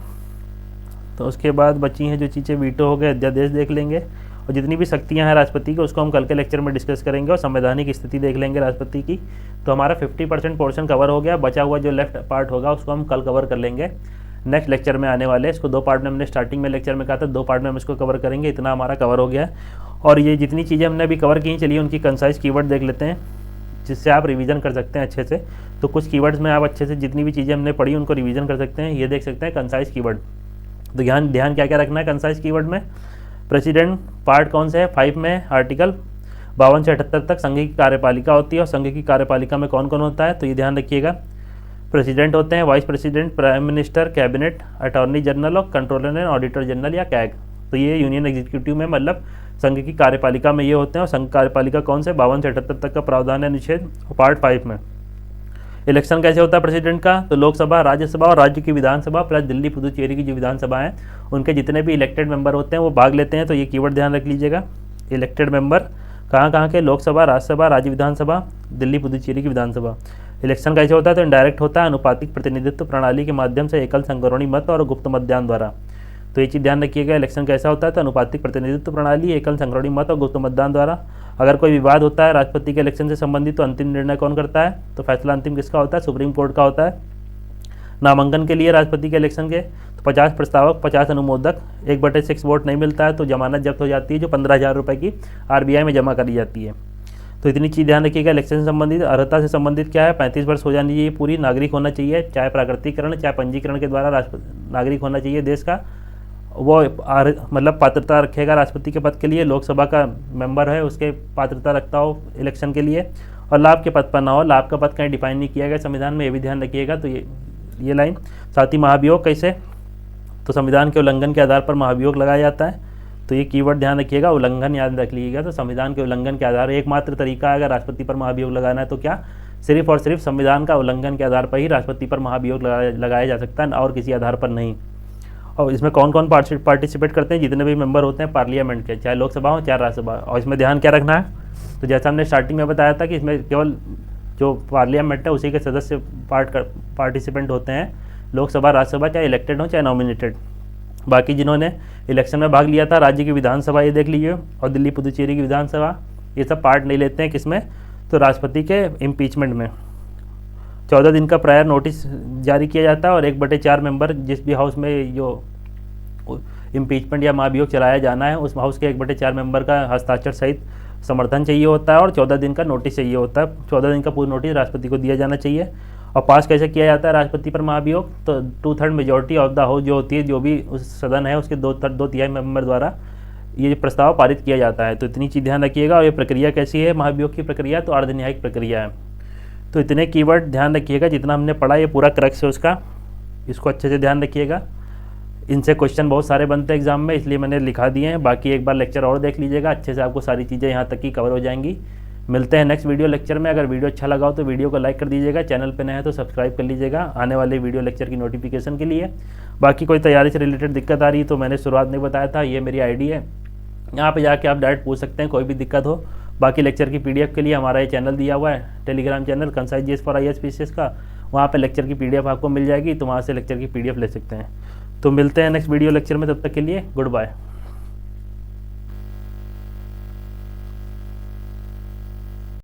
तो उसके बाद बची हैं जो चीज़ें वीटो हो गए, अध्यादेश देख लेंगे, और जितनी भी शक्तियां हैं राष्ट्रपति की उसको हम कल के लेक्चर में डिस्कस करेंगे, और संवैधानिक स्थिति देख लेंगे राष्ट्रपति की। तो हमारा 50% पोर्शन कवर हो गया, बचा हुआ जो लेफ्ट पार्ट होगा उसको हम कल कवर कर लेंगे नेक्स्ट लेक्चर में आने वाले। इसको 2 पार्ट में हमने स्टार्टिंग में लेक्चर में कहा था, 2 पार्ट में हम इसको कवर करेंगे। इतना हमारा कवर हो गया है। और ये जितनी चीज़ें हमने अभी कवर की, चलिए उनकी कंसाइज कीवर्ड देख लेते हैं जिससे आप रिवीजन कर सकते हैं अच्छे से। तो कुछ कीवर्ड्स में आप अच्छे से जितनी भी चीज़ें हमने पढ़ी उनको रिवीजन कर सकते हैं। ये देख सकते हैं कंसाइज कीवर्ड। तो ध्यान क्या क्या रखना है कंसाइज कीवर्ड में। प्रेसिडेंट पार्ट कौन से है, 5 में आर्टिकल 52 से 78 तक संघ की कार्यपालिका होती है, और संघ की कार्यपालिका में कौन कौन होता है, तो ये ध्यान रखिएगा। प्रेसिडेंट होते हैं, vice president, prime minister, cabinet, attorney general और कंट्रोलर एंड ऑडिटर जनरल या कैग। तो ये यूनियन एग्जीक्यूटिव में मतलब संघ की कार्यपालिका में ये होते हैं। और संघ कार्यपालिका कौन से, 52 से 78 तक का प्रावधान है अनुच्छेद पार्ट 5 में। इलेक्शन कैसे होता है प्रेसिडेंट का, तो लोकसभा, राज्यसभा और राज्य की विधानसभा प्लस दिल्ली पुदुचेरी की जो विधानसभा है उनके जितने भी इलेक्टेड मेंबर होते हैं वो भाग लेते हैं। तो ये कीवर्ड ध्यान रख लीजिएगा। इलेक्टेड मेंबर कहाँ के, लोकसभा, राज्यसभा, राज्य विधानसभा, दिल्ली पुदुचेरी की विधानसभा। इलेक्शन कैसे होता है, तो इनडायरेक्ट होता है, अनुपातिक प्रतिनिधित्व प्रणाली के माध्यम से, एकल संगरोणी मत और गुप्त मतदान द्वारा। तो ये चीज़ ध्यान रखिएगा। इलेक्शन कैसा होता है, तो अनुपातिक प्रतिनिधित्व प्रणाली, एकल संगरोणी मत और गुप्त मतदान द्वारा। अगर कोई विवाद होता है राष्ट्रपति के इलेक्शन से संबंधित तो अंतिम निर्णय कौन करता है, तो फैसला अंतिम किसका होता है, सुप्रीम कोर्ट का होता है। नामांकन के लिए राष्ट्रपति के इलेक्शन के तो 50 प्रस्तावक, 50 अनुमोदक, 1/6 वोट नहीं मिलता है तो जमानत जब्त हो जाती है, जो 15,000 रुपये की RBI में जमा करी जाती है। तो इतनी चीज़ ध्यान रखिएगा। इलेक्शन से संबंधित अर्हता से संबंधित क्या है, 35 वर्ष हो जानी चाहिए, पूरी नागरिक होना चाहिए, चाहे प्राकृतिकरण चाहे पंजीकरण के द्वारा नागरिक होना चाहिए देश का। वो मतलब पात्रता रखेगा राष्ट्रपति के पद के लिए, लोकसभा का मेंबर है उसके पात्रता रखता हो इलेक्शन के लिए, और लाभ के पद पर ना हो। लाभ का पद कहीं डिफाइन नहीं किया गया संविधान में, ये भी ध्यान रखिएगा। तो ये लाइन। साथ ही महाभियोग कैसे, तो संविधान के उल्लंघन के आधार पर महाभियोग लगाया जाता है। तो ये कीवर्ड ध्यान रखिएगा, उल्लंघन याद रख लीजिएगा। तो संविधान के उल्लंघन के आधार एकमात्र तरीका है अगर राष्ट्रपति पर महाभियोग लगाना है तो क्या, सिर्फ और सिर्फ संविधान का उल्लंघन के आधार पर ही राष्ट्रपति पर महाभियोग लगाया जा सकता है और किसी आधार पर नहीं। और इसमें कौन कौन पार्टिसिपेट करते हैं, जितने भी मेंबर होते हैं पार्लियामेंट के, चाहे लोकसभा हो चाहे राज्यसभा। और इसमें ध्यान क्या रखना है, तो जैसा हमने स्टार्टिंग में बताया था कि इसमें केवल जो पार्लियामेंट है उसी के सदस्य पार्टिसिपेंट होते हैं, लोकसभा राज्यसभा चाहे इलेक्टेड हो चाहे नॉमिनेटेड। बाकी जिन्होंने इलेक्शन में भाग लिया था, राज्य की विधानसभा ये देख लीजिए और दिल्ली पुदुचेरी की विधानसभा, ये सब पार्ट नहीं लेते हैं किसमें, तो राष्ट्रपति के इम्पीचमेंट में। 14 दिन का प्रायर नोटिस जारी किया जाता है और 1/4 मेंबर जिस भी हाउस में जो इम्पीचमेंट या महाभियोग चलाया जाना है उस हाउस के 1/4 मेंबर का हस्ताक्षर सहित समर्थन चाहिए होता है और 14 दिन का नोटिस चाहिए होता है। 14 दिन का पूरा नोटिस राष्ट्रपति को दिया जाना चाहिए। और पास कैसे किया जाता है राष्ट्रपति पर महाभियोग, तो 2/3 मेजोरिटी ऑफ द हाउस जो होती है, जो भी उस सदन है उसके 2/3 मेंबर द्वारा ये प्रस्ताव पारित किया जाता है। तो इतनी चीज़ ध्यान रखिएगा। और ये प्रक्रिया कैसी है महाभियोग की प्रक्रिया, तो अर्धन्यायिक प्रक्रिया है। तो इतने कीवर्ड ध्यान रखिएगा, जितना हमने पढ़ा ये पूरा क्रक्स है उसका, इसको अच्छे से ध्यान रखिएगा। इनसे क्वेश्चन बहुत सारे बनते हैं एग्जाम में, इसलिए मैंने लिखा दिए हैं। बाकी एक बार लेक्चर और देख लीजिएगा, अच्छे से आपको सारी चीज़ें यहाँ तक की कवर हो जाएंगी। मिलते हैं नेक्स्ट वीडियो लेक्चर में। अगर वीडियो अच्छा लगा हो तो वीडियो को लाइक कर दीजिएगा, चैनल पे नए हैं तो सब्सक्राइब कर लीजिएगा आने वाले वीडियो लेक्चर की नोटिफिकेशन के लिए। बाकी कोई तैयारी से रिलेटेड दिक्कत आ रही है तो मैंने शुरुआत में बताया था, ये मेरी आईडी है, यहाँ पे जाके आप डायरेक्ट पूछ सकते हैं कोई भी दिक्कत हो। बाकी लेक्चर की पीडीएफ के लिए हमारा ये चैनल दिया हुआ है, Telegram channel concise GS for IAS PCS का, वहाँ पे लेक्चर की पीडीएफ आपको मिल जाएगी, तो वहाँ से लेक्चर की पीडीएफ ले सकते हैं। तो मिलते हैं नेक्स्ट वीडियो लेक्चर में, तब तक के लिए गुड बाय।